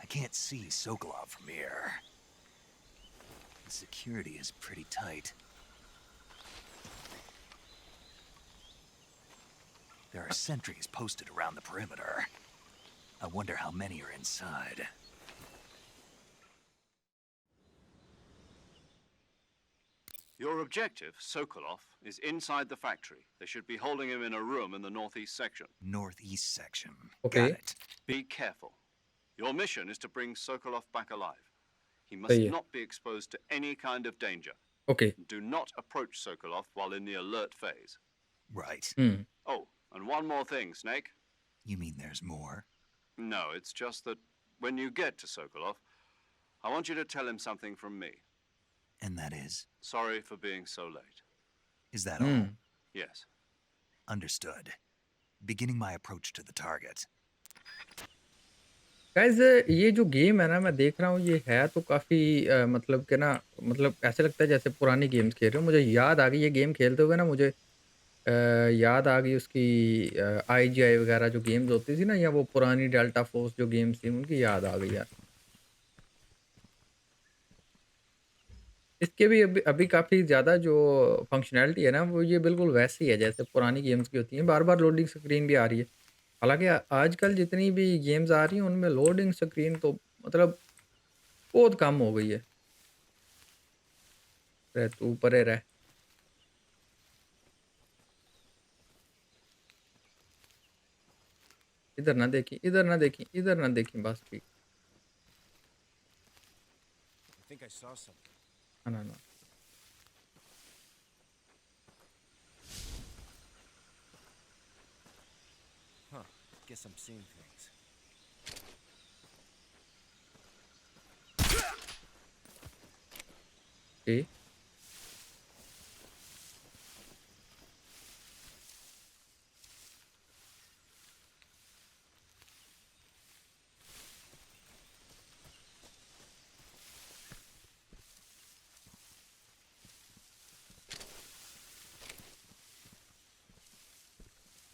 I can't see Sokolov from here. The security is pretty tight. There are sentries posted around the perimeter. I wonder how many are inside. Your objective, Sokolov, is inside the factory. They should be holding him in a room in the northeast section. Northeast section. Okay. Got it. Be careful. Your mission is to bring Sokolov back alive. He must सही है। not be exposed to any kind of danger. Okay. Do not approach Sokolov while in the alert phase. Right. Oh, and one more thing, Snake. You mean there's more? No, it's just that when you get to Sokolov, I want you to tell him something from me. And that is? Sorry for being so late. Is that all? Yes. Understood. Beginning my approach to the target. Guys ये जो game है ना मैं देख रहा हूँ ये है तो काफ़ी मतलब कि ना मतलब ऐसे लगता है जैसे पुरानी गेम्स खेल रहे हो। मुझे याद आ गई ये गेम खेलते हुए ना मुझे याद आ गई उसकी आईजीआई वगैरह जो गेम्स होती थी ना या वो पुरानी डेल्टा फोर्स जो गेम्स थी उनकी याद आ गई यार। इसके भी अभी अभी काफ़ी ज़्यादा जो फंक्शनैलिटी है ना वो ये बिल्कुल वैसी है जैसे पुरानी गेम्स की होती हैं। बार-बार लोडिंग स्क्रीन भी आ रही है। हालाँकि आजकल जितनी भी गेम्स आ रही हैं उनमें लोडिंग स्क्रीन तो मतलब बहुत कम हो गई है। रह तू परे रह। इधर ना देखी, इधर ना देखी, इधर ना देखी बस ठीक। I think I saw something. ना, ना। Huh. Guess I'm seeing things. Okay.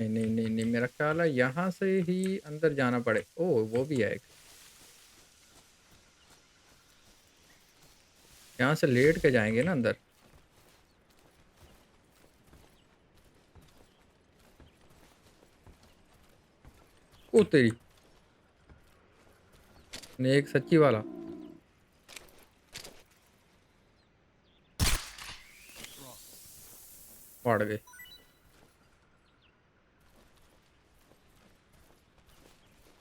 नहीं, नहीं, नहीं, नहीं मेरा ख़्याल है यहाँ से ही अंदर जाना पड़े ओह! वो भी है एक। यहाँ से लेट के जाएँगे ना अंदर। ओ तेरी! नेक सच्ची वाला। पड़ गए।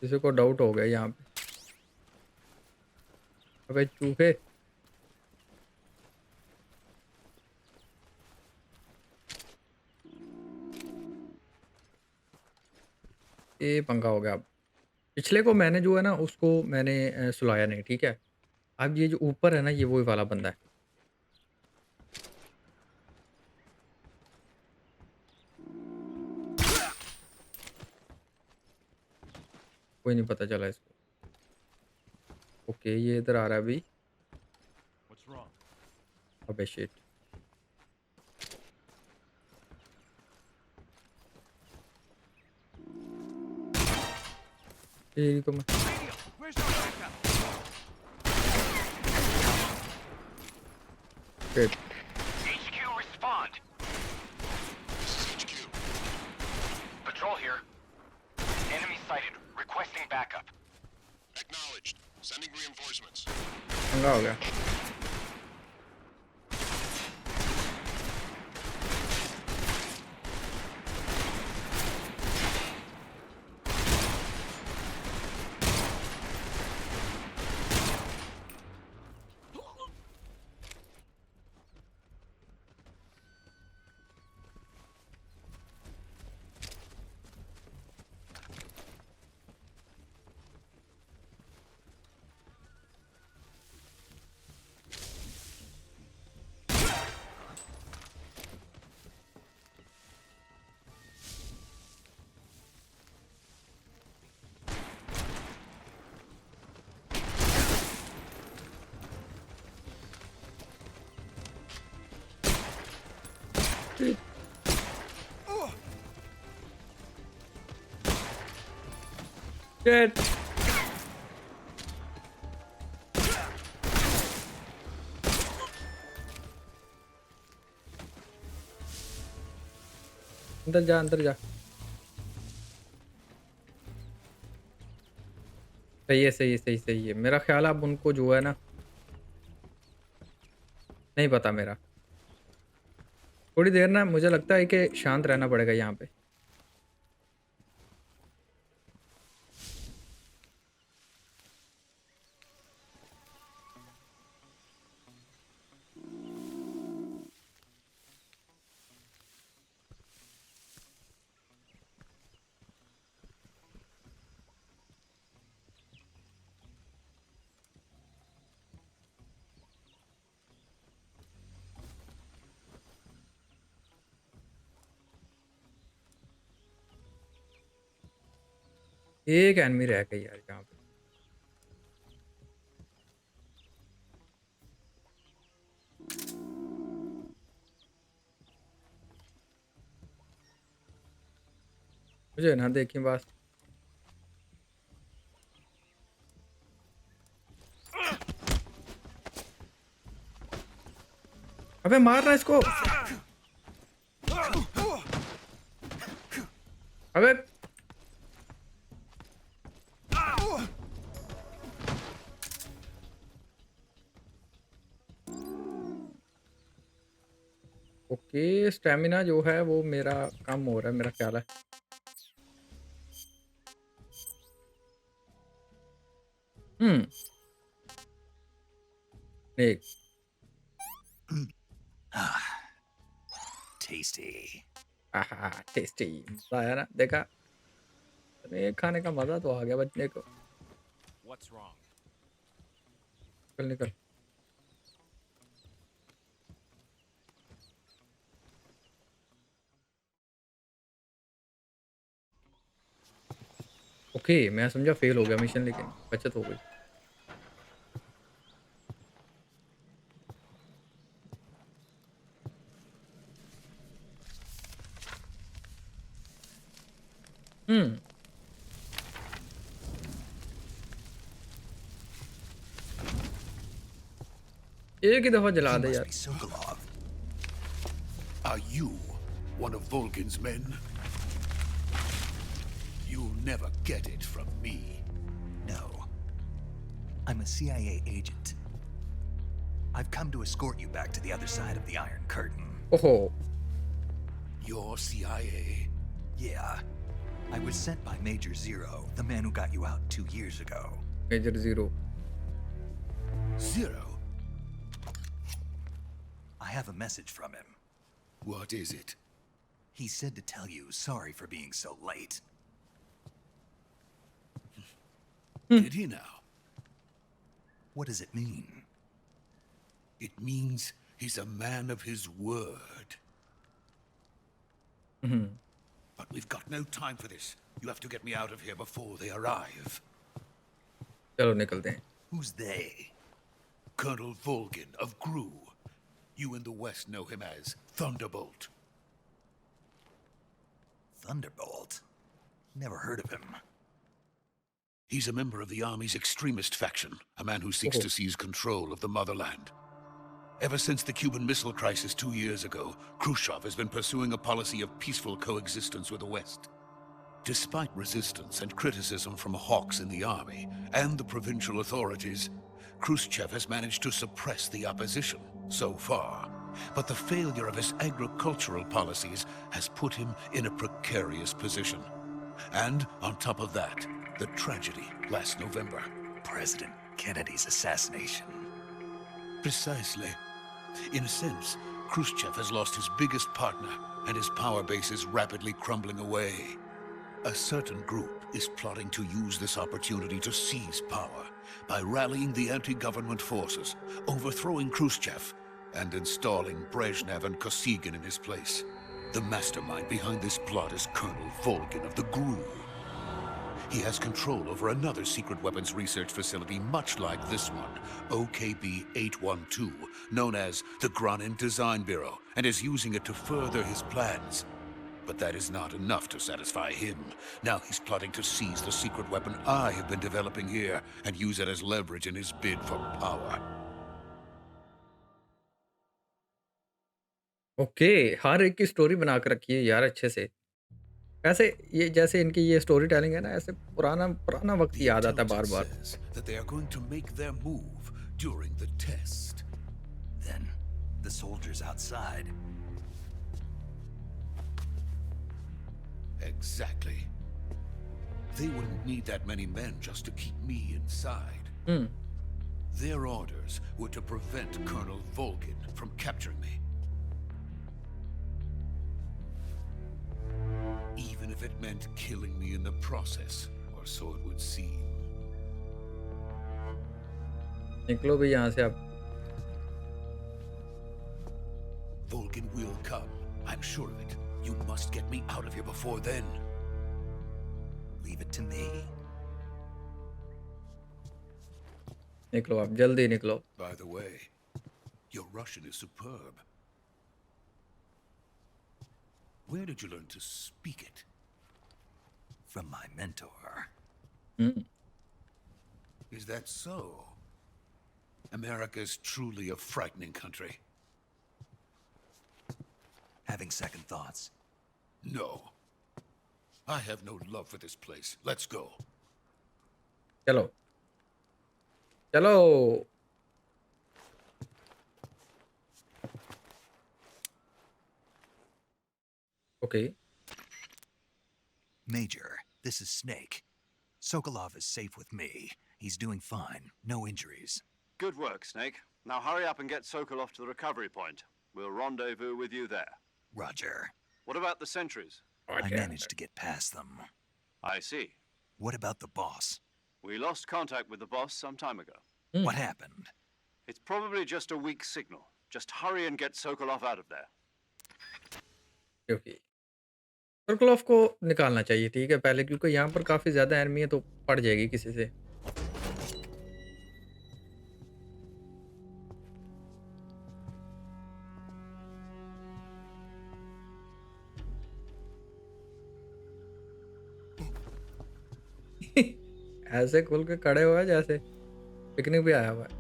किसी को डाउट हो गया यहाँ पे। अबे चूहे! ये पंगा हो गया अब। पिछले को मैंने जो है ना उसको मैंने सुलाया नहीं, ठीक है? अब ये जो ऊपर है ना ये वही वाला बंदा है। कोई नहीं पता चला इसको। ओके ये इधर आ रहा है अभी। What's wrong? अबे शिट! तेरी तो मैं Where's our backup? Shit! HQ, respond. पंगा हो गया। Shit. अंदर जा, अंदर जा। सही है, सही है, सही सही है। मेरा ख्याल अब उनको जो है ना, नहीं पता मेरा। थोड़ी देर ना मुझे लगता है कि शांत रहना पड़ेगा यहाँ पे। एक एनमी रह गई यार यहाँ पे। मुझे ना देखी बस। अबे मारना इसको। अबे ओके, स्टेमिना जो है वो मेरा कम हो रहा है, मेरा ख्याल है। एक Tasty. आहा टेस्टी, मजा आया ना। देखा, ये खाने का मजा तो आ गया बच्चे को। What's wrong? निकल निकल। ओके, मैं समझा फेल हो गया मिशन, लेकिन बचत हो गई। एक ही दफा जला He दे must यार। be Sokolov. Are you one of Volgin's men? You'll never get it from me. No. I'm a CIA agent. I've come to escort you back to the other side of the Iron Curtain. ओहो, You're CIA? Yeah. I was sent by Major Zero, the man who got you out 2 years ago. Major zero. Zero? I have a message from him. What is it? He said to tell you sorry for being so late. Did he now? What does it mean? It means he's a man of his word. But we've got no time for this. You have to get me out of here before they arrive. चलो निकलते हैं। Who's they? Colonel Volgin of GRU. You in the West know him as Thunderbolt. Thunderbolt? Never heard of him. He's a member of the Army's extremist faction, a man who seeks to seize control of the motherland. Ever since the Cuban Missile Crisis 2 years ago, Khrushchev has been pursuing a policy of peaceful coexistence with the West. Despite resistance and criticism from hawks in the army and the provincial authorities, Khrushchev has managed to suppress the opposition so far. But the failure of his agricultural policies has put him in a precarious position. And on top of that, the tragedy last November. President Kennedy's assassination. Precisely. In a sense, Khrushchev has lost his biggest partner, and his power base is rapidly crumbling away. A certain group is plotting to use this opportunity to seize power by rallying the anti-government forces, overthrowing Khrushchev, and installing Brezhnev and Kosygin in his place. The mastermind behind this plot is Colonel Volgin of the GRU. He has control over another secret weapons research facility much like this one, OKB-812, known as the Granin Design Bureau, and is using it to further his plans. But that is not enough to satisfy him. Now he's plotting to seize the secret weapon I have been developing here and use it as leverage in his bid for power. Okay, हर एक की story बना के रखी है यार अच्छे से। ऐसे ये जैसे इनकी ये स्टोरी टेलिंग है ना, ऐसे पुराना पुराना वक्त याद आता है बार-बार। Says that they are going to make their move during the test. Then, the soldiers outside. Exactly. They wouldn't need that many men just to keep me inside. Their orders were to prevent Colonel Volgin from capturing me. Even if it meant killing me in the process, or so it would seem. निकलो भी यहाँ से अब। Volgin will come. I'm sure of it. You must get me out of here before then. Leave it to me. निकलो अब, जल्दी निकलो। By the way, your Russian is superb. Where did you learn to speak it? From my mentor. Is that so? America is truly a frightening country. Having second thoughts. No. I have no love for this place. Let's go. चलो चलो। Okay. Major, this is Snake. Sokolov is safe with me. He's doing fine. No injuries. Good work, Snake. Now hurry up and get Sokolov to the recovery point. We'll rendezvous with you there. Roger. What about the sentries? I managed to get past them. I see. What about the boss? We lost contact with the boss some time ago. What happened? It's probably just a weak signal. Just hurry and get Sokolov out of there. Okay, Sokolov को निकालना चाहिए, ठीक है पहले, क्योंकि यहाँ पर काफ़ी ज़्यादा एनिमी है तो पड़ जाएगी किसी से। ऐसे खुल के खड़े हुआ है जैसे पिकनिक भी आया हुआ है।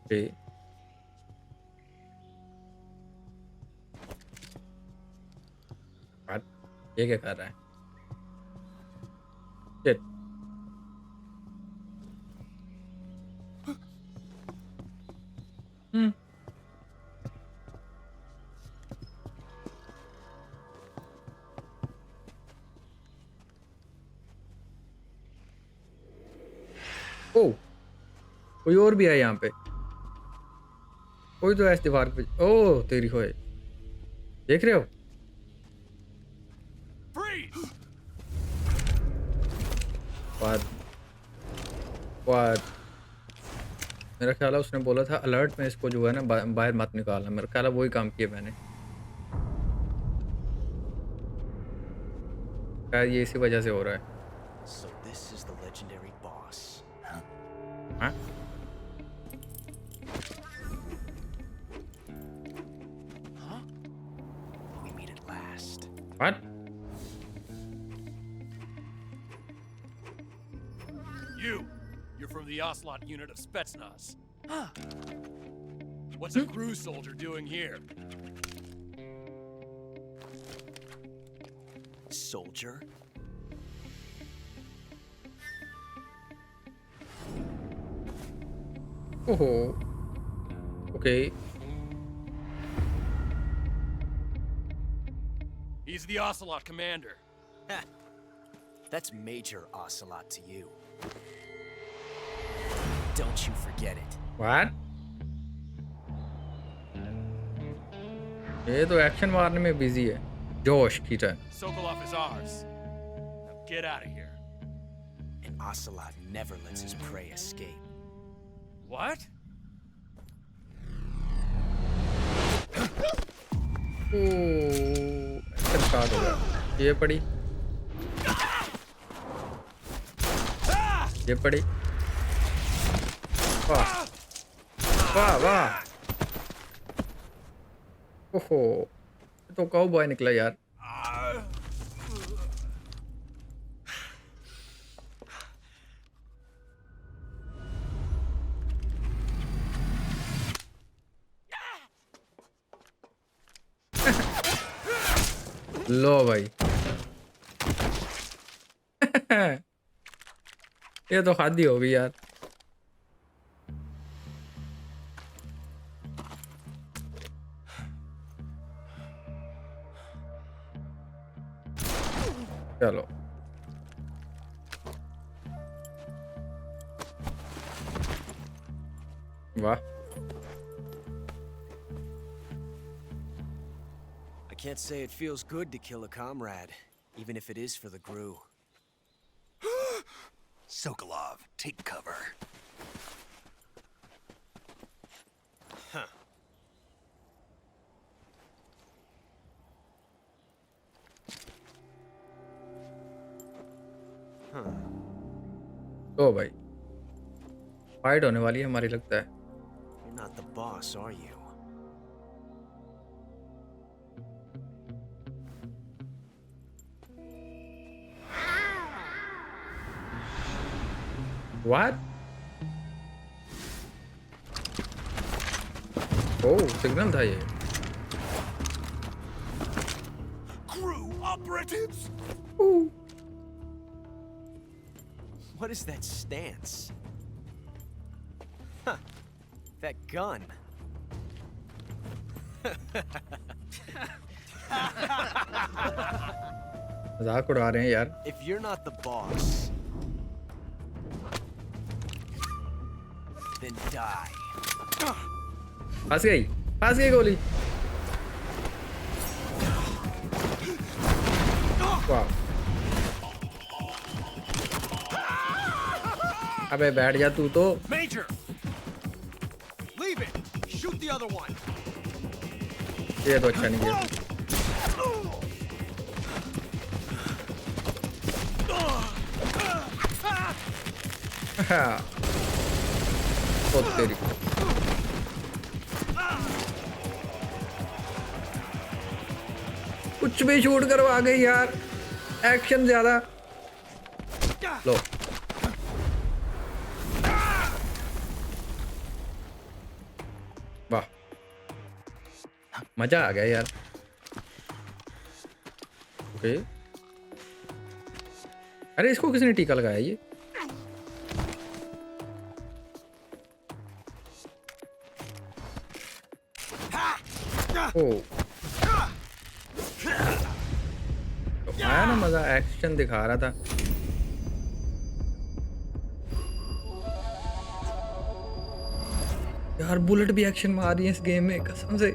ओके, ये क्या कर रहा है? शिट। ओह, कोई और भी है यहाँ पे। कोई तो ऐसी दीवार पे। ओह तेरी होए, देख रहे हो? What? मेरा ख्याल है उसने बोला था अलर्ट में इसको जो है ना बाहर मत निकालना। मेरा ख्याल है वही काम किया मैंने। शायद ये इसी वजह से हो रहा है। So this is the legendary boss. हाँ? Huh? We meet at last. What? You're from the Ocelot unit of Spetsnaz. What's a crew soldier doing here? Soldier? Oh. Okay. He's the Ocelot commander. That's Major Ocelot to you. Don't you forget it. What? ये तो action मारने में busy है जोश की तरह. Sokolov is ours. Now get out of here. And Ocelot never lets his prey escape. What? Action start हो गया. ये पड़ी. ये पड़ी. वाह वाह वाह. ओहो ये तो काउबॉय निकला यार. लो भाई. ये तो खादी होगी यार. चलो वाह. I can't say it feels good to kill a comrade, even if it is for the GRU. Sokolov, take cover. Huh. ओ भाई फाइट होने वाली है हमारी लगता है. You're not the boss, are you? What? Oh, signal था ये. Crew operatives! What is that stance? Huh. That gun. मजाक उड़ा रहे हैं यार. If you're not the boss, then die. फंस गई गोली. वाह. अबे बैठ जा तू तो. Major! Leave it! Shoot the other one! ये तो अच्छा नहीं है. ओ तेरी. कुछ भी शूट करवा गई यार. एक्शन ज्यादा. लो. वाह मजा आ गया यार. ओके. अरे इसको किसने टीका लगाया ये. ओ तो आया ना मजा. एक्शन दिखा रहा था. यार बुलेट भी एक्शन मार रही है इस गेम में कसम से.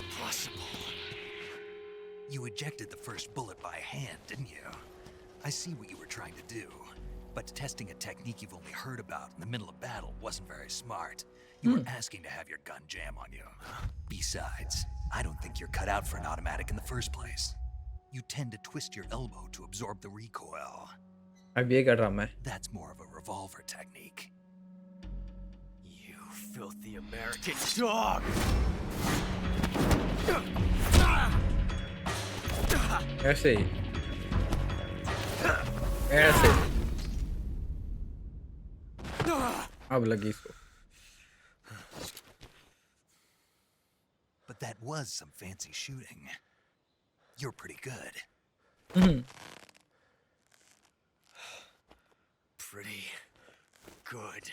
Impossible. You ejected the first bullet by hand, didn't you? I see what you were trying to do. But testing a technique you've only heard about in the middle of battle wasn't very smart. You were asking to have your gun jam on you. Besides, I don't think you're cut out for an automatic in the first place. You tend to twist your elbow to absorb the recoil. अब ये क्या drama है. That's more of a revolver technique. You filthy American dog! ऐसे ही. अब लगी इसको। But that was some fancy shooting. You're pretty good. Pretty good.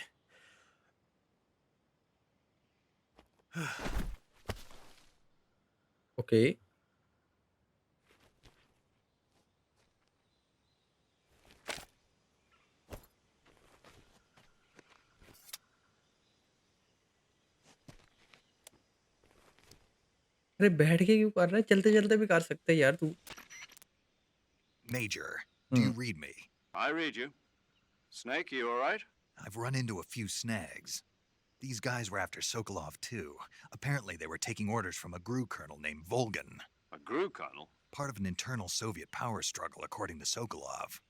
Okay. अरे बैठ के क्यों कर रहा है? चलते चलते भी कर सकते है यार तू। Major, do you read me? I read you. Snake, you all right? I've run into a few snags. These guys were after Sokolov too. Apparently they were taking orders from a GRU colonel named Volgan. A GRU colonel? Part of an internal Soviet power struggle, according to Sokolov.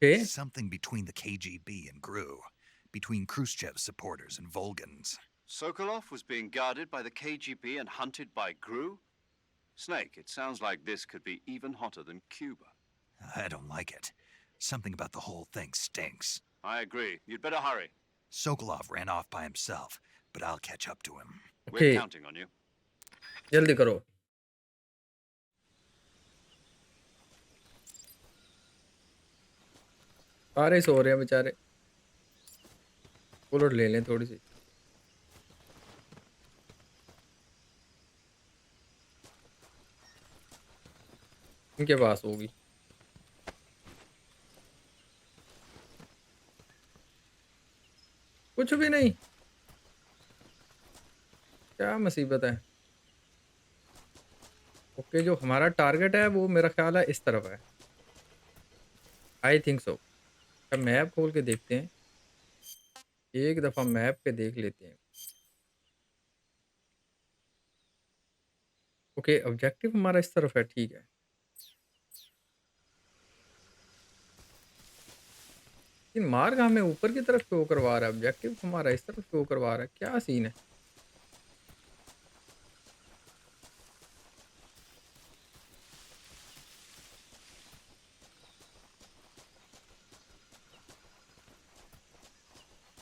Okay. Something between the KGB and GRU. Between Khrushchev's supporters and Volgan's. Sokolov was being guarded by the KGB and hunted by GRU? Snake, it sounds like this could be even hotter than Cuba. I don't like it. Something about the whole thing stinks. I agree. You'd better hurry. Sokolov ran off by himself, but I'll catch up to him. Okay. We're counting on you. जल्दी करो। सारे सो रहे हैं बेचारे। Bullet ले लें थोड़ी सी। इनके पास होगी। कुछ भी नहीं। क्या मुसीबत है? ओके, जो हमारा टारगेट है वो मेरा ख्याल है इस तरफ है। I think so. अब मैप खोल के देखते हैं। एक दफ़ा मैप पे देख लेते हैं। ओके, ऑब्जेक्टिव हमारा इस तरफ है, ठीक है। लेकिन मार्ग हमें ऊपर की तरफ शो करवा रहा है, ऑब्जेक्टिव हमारा इस तरफ शो करवा रहा है। क्या सीन है?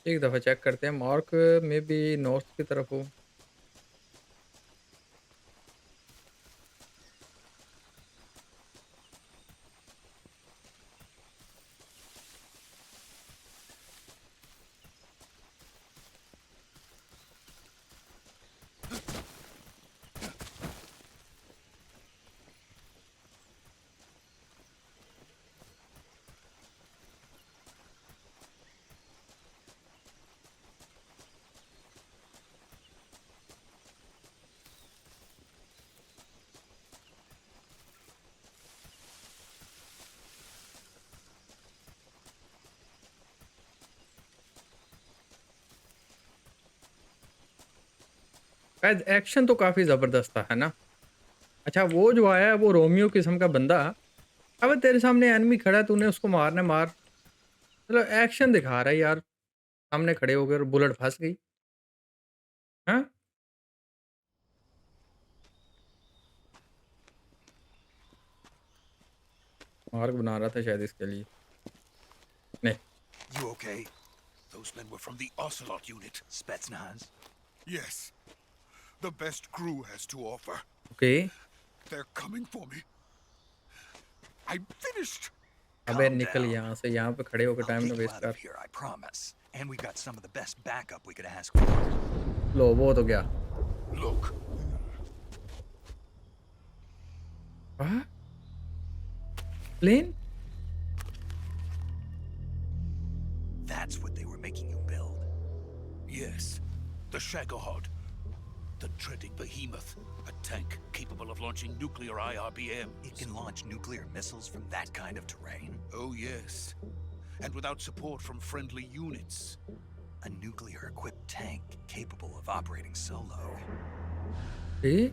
एक दफ़ा चेक करते हैं। मार्क में भी नॉर्थ की तरफ हो। शायद एक्शन तो काफ़ी ज़बरदस्त था, है ना? अच्छा, वो जो आया है वो रोमियो किस्म का बंदा। अब तेरे सामने एनिमी खड़ा है, तूने उसको मारना मार। मतलब एक्शन दिखा रहा है यार। सामने खड़े हो गए और बुलेट फंस गई। हाँ? मार्ग बना रहा था शायद इसके लिए। नहीं। You okay? Those men were from the Ocelot unit. Spetsnaz? Yes. The best GRU has to offer. Okay. They're coming for me. I'm finished. अबे निकल यहाँ से, यहाँ पे खड़े होकर टाइम ना वेस्ट कर। Here, I promise. And we've got some of the best backup we could ask for. लो, वो तो गया। Look. हाँ? Plane? That's what they were making you build. Yes. The Shagohod. The treading behemoth. A tank capable of launching nuclear IRBM. It can launch nuclear missiles from that kind of terrain? Oh, yes. And without support from friendly units. A nuclear-equipped tank capable of operating solo. ए?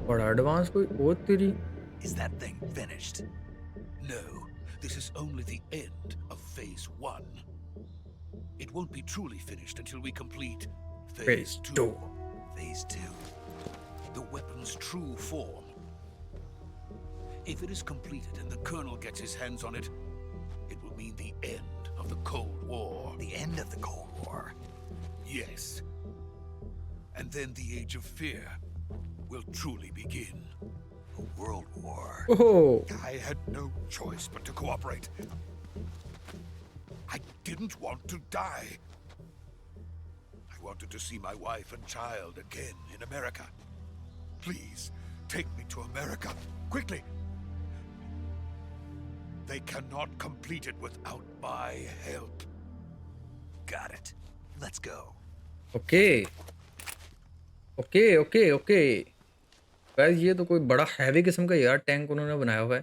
बड़ा advance कोई और तेरी। Is that thing finished? No, this is only the end of Phase 1. It won't be truly finished until we complete Phase 2. Phase 2. The weapon's true form. If it is completed and the Colonel gets his hands on it, it will mean the end of the Cold War. The end of the Cold War. Yes. And then the Age of Fear will truly begin. A world war. Oh, I had no choice but to cooperate. I didn't want to die. I wanted to see my wife and child again in America. Please, take me to America, quickly. They cannot complete it without my help. Got it. Let's go. Okay okay okay okay guys, ये तो कोई बड़ा heavy किस्म का यार tank उन्होंने बनाया हुआ है।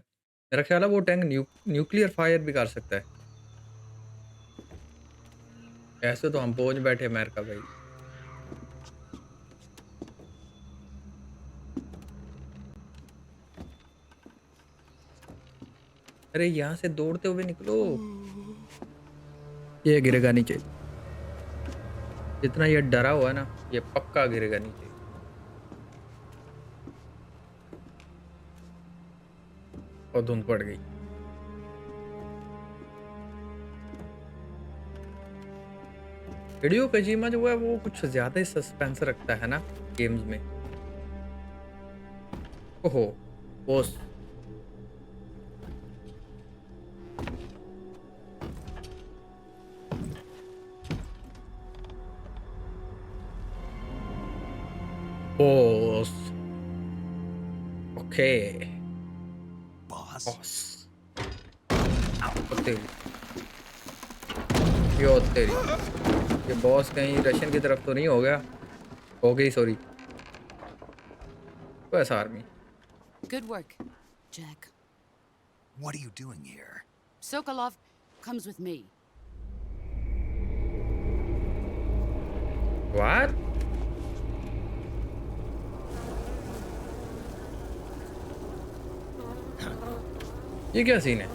मेरा ख्याल है वो टैंक न्यूक्लियर फायर भी कर सकता है। ऐसे तो हम पहुंच बैठे अमेरिका भाई। अरे यहाँ से दौड़ते हुए निकलो। ये गिरेगा नीचे। जितना ये डरा हुआ है ना, ये पक्का गिरेगा नीचे। और धुंध पड़ गई। हिडेयो कोजिमा जो है वो कुछ ज्यादा ही सस्पेंस रखता है ना गेम्स में। ओहो, boss. Boss. Okay Boss? Boss. तेरी यो तेरी, ये बॉस कहीं रशियन की तरफ तो नहीं हो गया? हो गई, सॉरी। बस army. Good work, Jack. What are you doing here? Sokolov comes with me. What? ये क्या सीन है?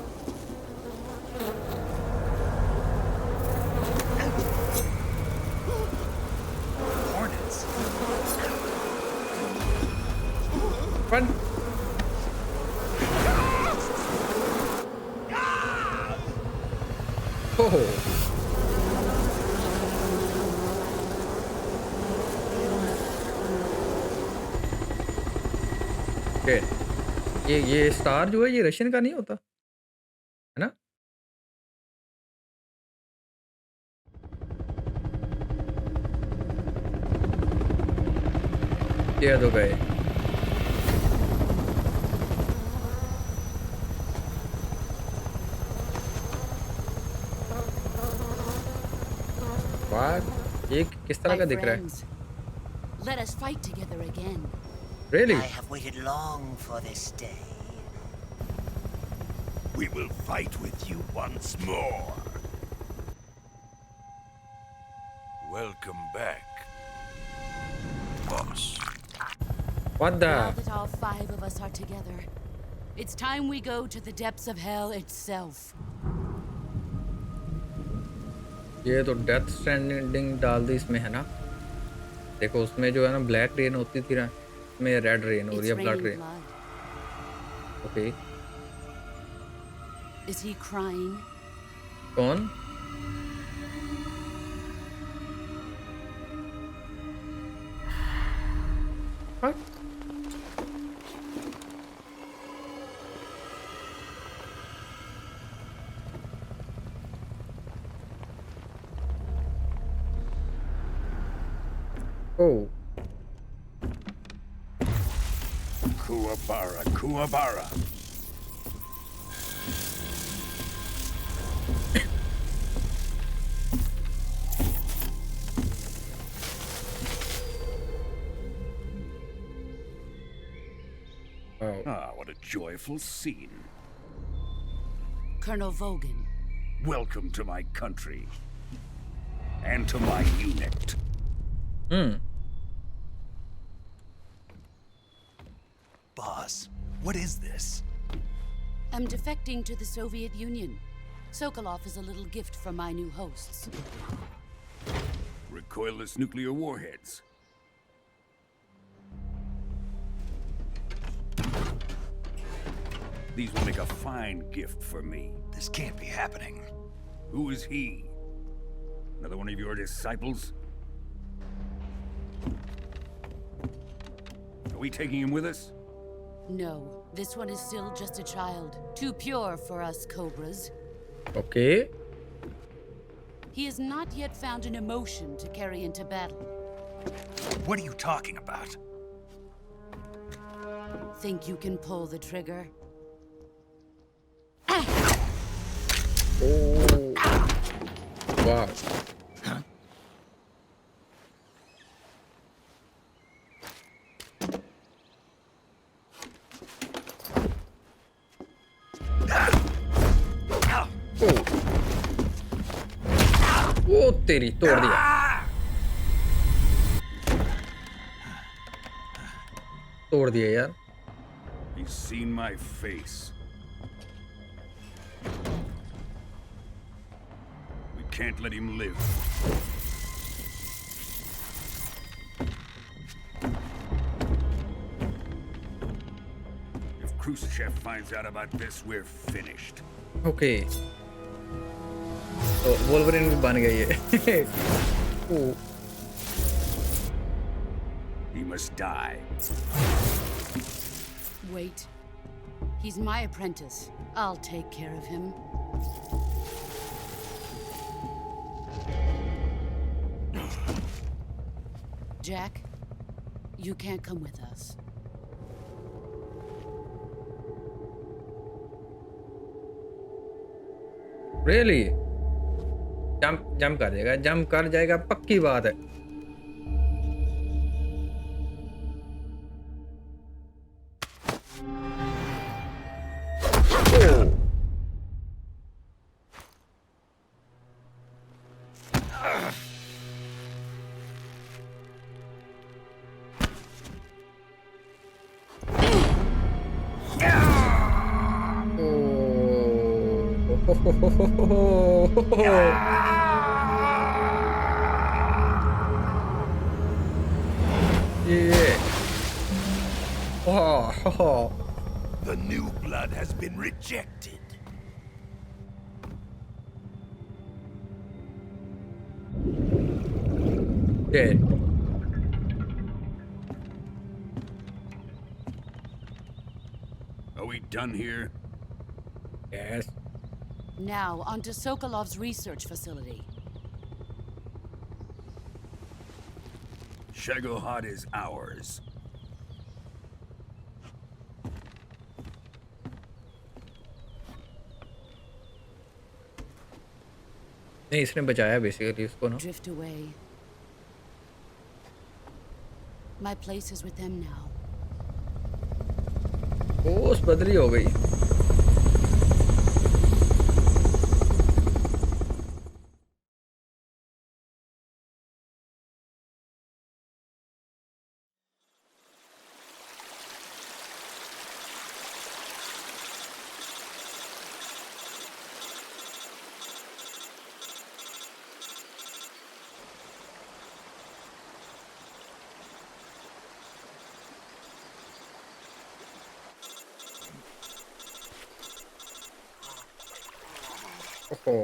Hornets. Run. Oh. Okay. ये स्टार जो है ये रशियन का नहीं होता है ना? ये तो गए। वाह, ये किस तरह का दिख रहा है? Let us fight together again. Really? I have waited long for this day. We will fight with you once more. Welcome back, boss. What the? Now that all 5 of us are together, it's time we go to the depths of hell itself. ये तो death stranding डाल दी इसमें है ना? देखो उसमें जो है ना ब्लैक रेन होती थी ना, इसमें रेड रेन हो रही है, blood rain. Okay. Is he crying? कौन? What? Oh. Kuwabara, Kuwabara. Oh. Ah, what a joyful scene. Colonel Vogan. Welcome to my country. And to my unit. Boss, what is this? I'm defecting to the Soviet Union. Sokolov is a little gift from my new hosts. Recoilless nuclear warheads. These will make a fine gift for me. This can't be happening. Who is he? Another one of your disciples? Are we taking him with us? No, this one is still just a child. Too pure for us Cobras. Okay. He has not yet found an emotion to carry into battle. What are you talking about? Think you can pull the trigger? Oh. Wow. ओ तेरी तोड़ दिया तोड़ दिया यार He's seen my face. We can't let him live. If Khrushchev finds out about this, we're finished. Okay तो Wolverine भी बन गई है ओ He must die. Wait. He's my apprentice. I'll take care of him. Jack, you can't come with us. Really jump कर जाएगा पक्की बात है The new blood has been rejected. Dead. Are we done here? Yes. Now, onto Sokolov's research facility. Shagohod is ours. नहीं इसने बचाया basically उसको ना Drift away. My place is with them now. ओस बदली हो गई ओहो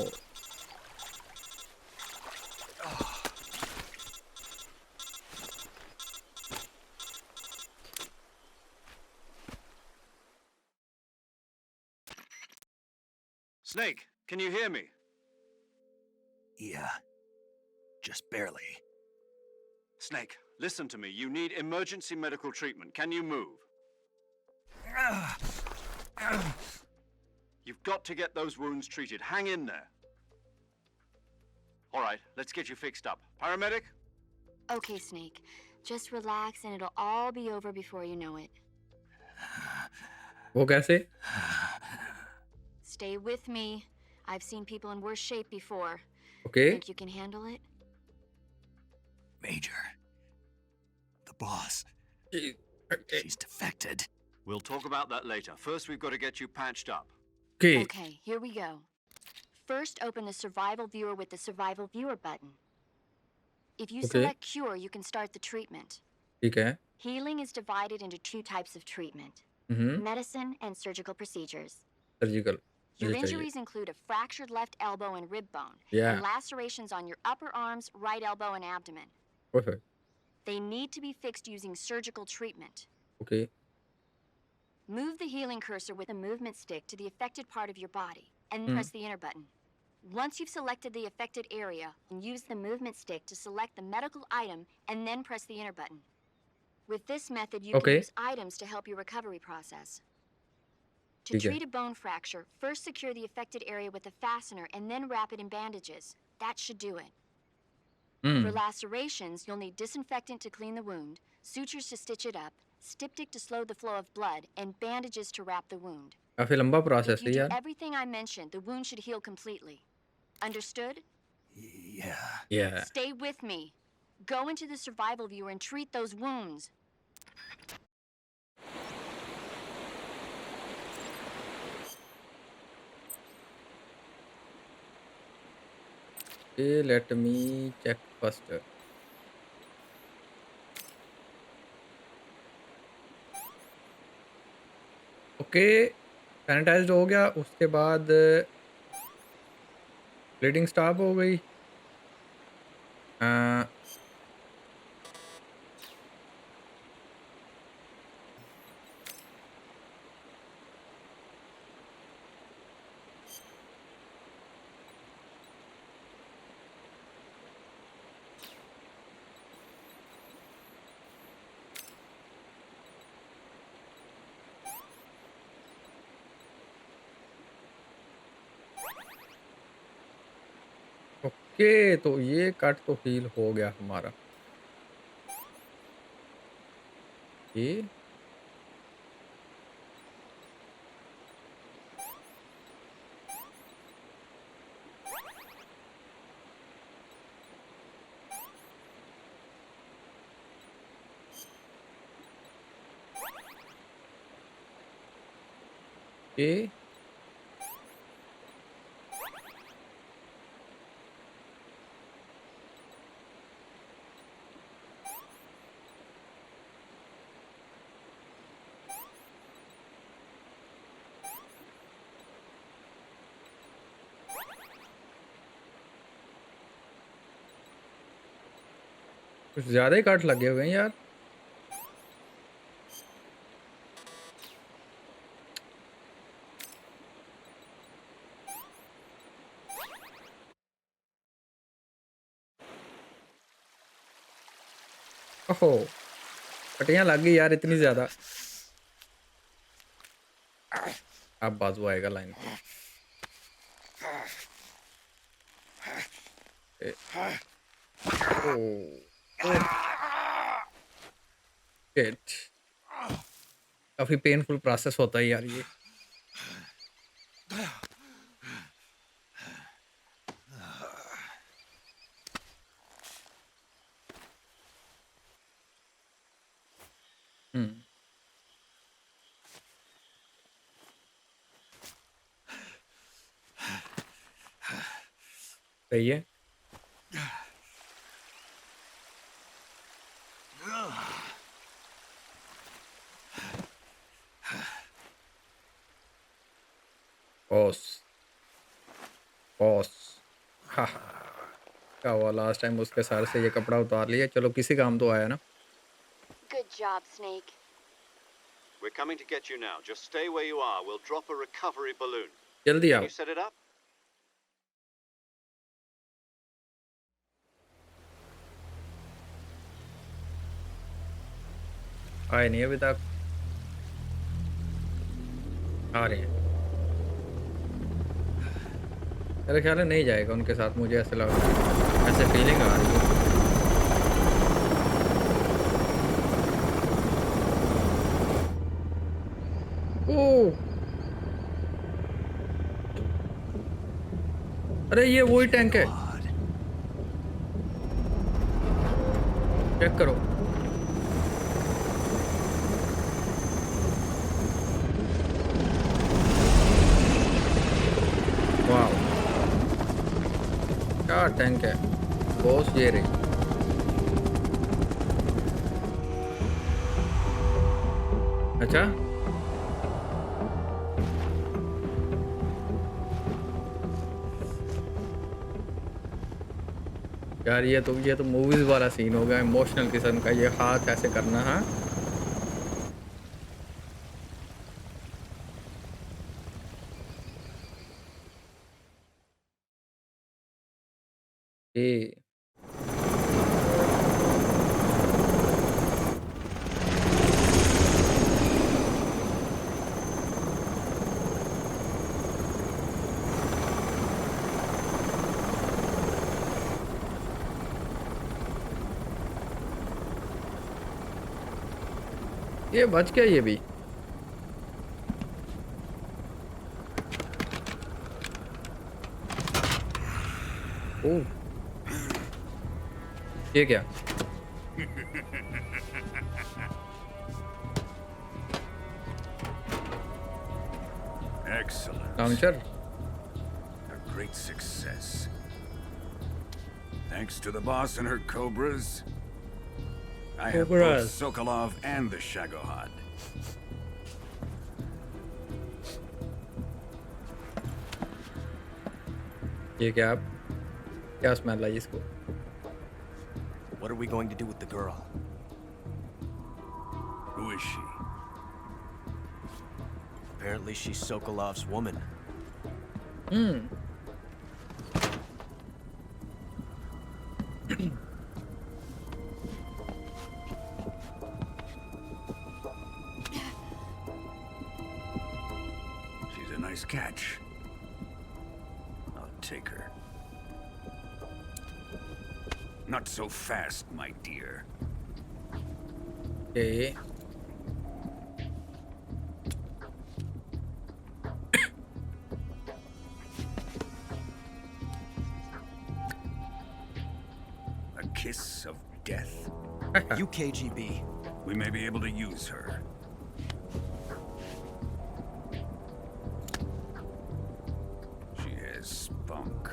Snake, can you hear me? Yeah. Just barely. Snake, listen to me. You need emergency medical treatment. Can you move? You've got to get those wounds treated. Hang in there. All right, let's get you fixed up. Paramedic? Okay, Snake. Just relax and it'll all be over before you know it. वो कैसे Stay with me. I've seen people in worse shape before. Okay. Think you can handle it? Major. The boss. She's defected. We'll talk about that later. First, we've got to get you patched up. Okay. Okay, here we go. First, open the survival viewer with the survival viewer button. If you select cure, you can start the treatment. ठीक है Healing is divided into two types of treatment. Hmm Medicine and surgical procedures. Surgical Your मुझे चाहिए। injuries include a fractured left elbow and rib bone, Yeah. and lacerations on your upper arms, right elbow, and abdomen. ओए They need to be fixed using surgical treatment. Okay. Move the healing cursor with a movement stick to the affected part of your body, and hmm press the enter button. Once you've selected the affected area, use the movement stick to select the medical item, and then press the enter button. With this method, you okay can use items to help your recovery process. To ठीक है। treat a bone fracture, first secure the affected area with a fastener and then wrap it in bandages. That should do it. For hmm lacerations, you'll need disinfectant to clean the wound, sutures to stitch it up, styptic to slow the flow of blood, and bandages to wrap the wound. काफी लंबा If process you है do यार। everything I mentioned, the wound should heal completely. Understood? Yeah. Yeah. Stay with me. Go into the survival viewer and treat those wounds. Okay, let me check first. Okay sanitised हो गया, उसके बाद bleeding stop हो गई। अ, okay तो ये cut तो heal हो गया हमारा। ये ये कुछ ज़्यादा ही कट लगे हुए हैं यार। ओहो कटियां लग गई यार इतनी ज़्यादा। अब बाजू आएगा लाइन पे। ए, ओ, ओ, शिट। काफी पेनफुल प्रोसेस होता है यार ये। हम्म सही है। बॉस बॉस हाँ क्या हुआ लास्ट टाइम उसके सर से ये कपड़ा उतार लिया, चलो किसी काम तो आया ना। Good job, Snake. We're coming to get you now. Just stay where you are. We'll drop a recovery balloon. जल्दी Can आओ। you set it up? आए नहीं अभी तक। आ रहे हैं। मेरे ख्याल में नहीं जाएगा उनके साथ, मुझे ऐसे लग रहा है, ऐसे फीलिंग आ रही है। ओह अरे ये वही टैंक है, चेक करो। वाह क्या टैंक है बॉस, ये रही। अच्छा यार ये तो मूवीज वाला सीन हो गया, इमोशनल किस्म का, ये हाथ ऐसे करना। हाँ ये ये बच गया ये भी। ओ ये क्या? Excellent. लाउंचर। A great success. Thanks to the boss and her cobras, I have both Cobras. Sokolov and the Shagohod. ये क्या? क्या स्मेल आई इसको? What are we going to do with the girl? Who is she? Apparently she's Sokolov's woman. Hmm. She's a nice catch. I'll take her. Not so fast, my dear. Okay. A kiss of death. You KGB. We may be able to use her. She has spunk.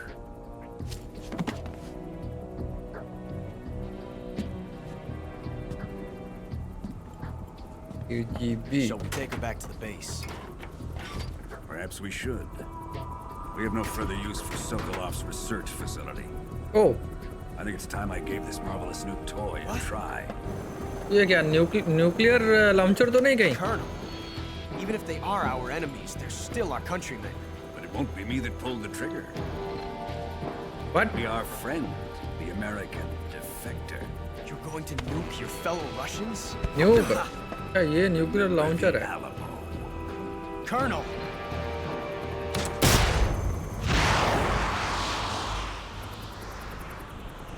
KGB. Shall we take her back to the base? Perhaps we should. We have no further use for Sokolov's research facility. Oh, I think it's time I gave this marvelous new toy a try. ये क्या nuclear launcher तो नहीं कहीं? Colonel, even if they are our enemies, they're still our countrymen. But it won't be me that pulled the trigger. What? Be our friend, the American defector. You're going to nuke your fellow Russians? न्यूक? क्या ये nuclear launcher है? Colonel!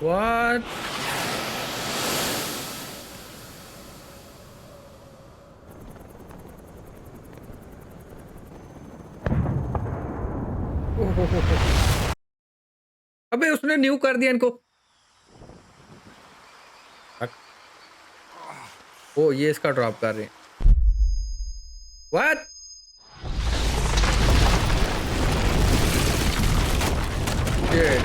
What? अबे उसने new कर दिया इनको। ओ ये इसका ड्रॉप कर रहे हैं। What? Shit.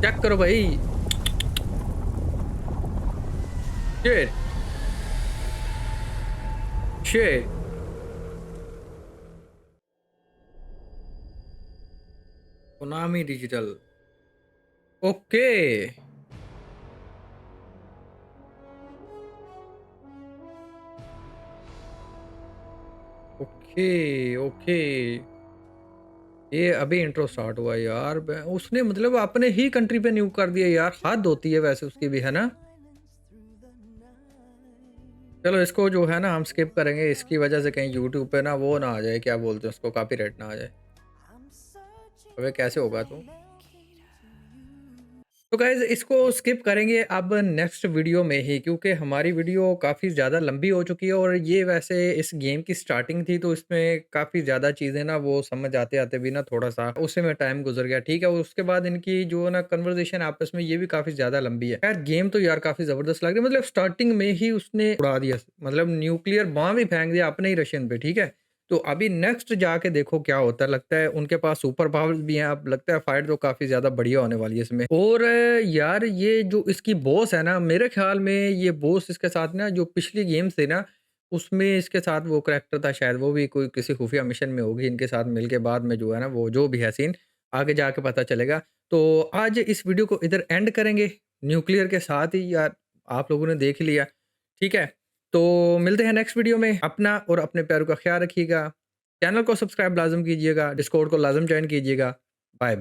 चेक करो भाई। Shit. Shit. Konami Digital. Okay. Okay, okay. ये अभी इंट्रो स्टार्ट हुआ यार। उसने मतलब अपने ही कंट्री पे न्यू कर दिया यार। हद होती है वैसे उसकी भी, है ना। चलो इसको जो है ना हम स्किप करेंगे, इसकी वजह से कहीं यूट्यूब पे ना वो ना आ जाए, क्या बोलते हैं उसको, कॉपीराइट ना आ जाए। अबे कैसे होगा तू? तो गाइज इसको स्किप करेंगे अब नेक्स्ट वीडियो में ही, क्योंकि हमारी वीडियो काफ़ी ज़्यादा लंबी हो चुकी है और ये वैसे इस गेम की स्टार्टिंग थी, तो इसमें काफ़ी ज़्यादा चीज़ें ना वो समझ आते आते भी ना थोड़ा सा उससे में टाइम गुजर गया। ठीक है, उसके बाद इनकी जो ना कन्वर्सेशन आपस में ये भी काफ़ी ज़्यादा लंबी है। यार गेम तो यार काफ़ी ज़बरदस्त लग रही है, मतलब स्टार्टिंग में ही उसने उड़ा दिया, मतलब न्यूक्लियर बॉम्ब ही फेंक दिया अपने ही रशियन पे। ठीक है, तो अभी नेक्स्ट जाके देखो क्या होता है। लगता है उनके पास सुपर पावर्स भी हैं। अब लगता है फाइट तो काफ़ी ज़्यादा बढ़िया होने वाली है इसमें। और यार ये जो इसकी बॉस है ना, मेरे ख़्याल में ये बॉस इसके साथ ना जो पिछली गेम्स थी ना, उसमें इसके साथ वो करैक्टर था शायद, वो भी कोई किसी खुफिया मिशन में होगी इनके साथ मिल के। बाद में जो है ना वो जो भी है सीन आगे जाके पता चलेगा। तो आज इस वीडियो को इधर एंड करेंगे न्यूक्लियर के साथ ही। यार आप लोगों ने देख लिया, ठीक है। तो मिलते हैं नेक्स्ट वीडियो में। अपना और अपने प्यारों का ख्याल रखिएगा। चैनल को सब्सक्राइब लाजम कीजिएगा, डिस्कॉर्ड को लाजम ज्वाइन कीजिएगा। Bye bye.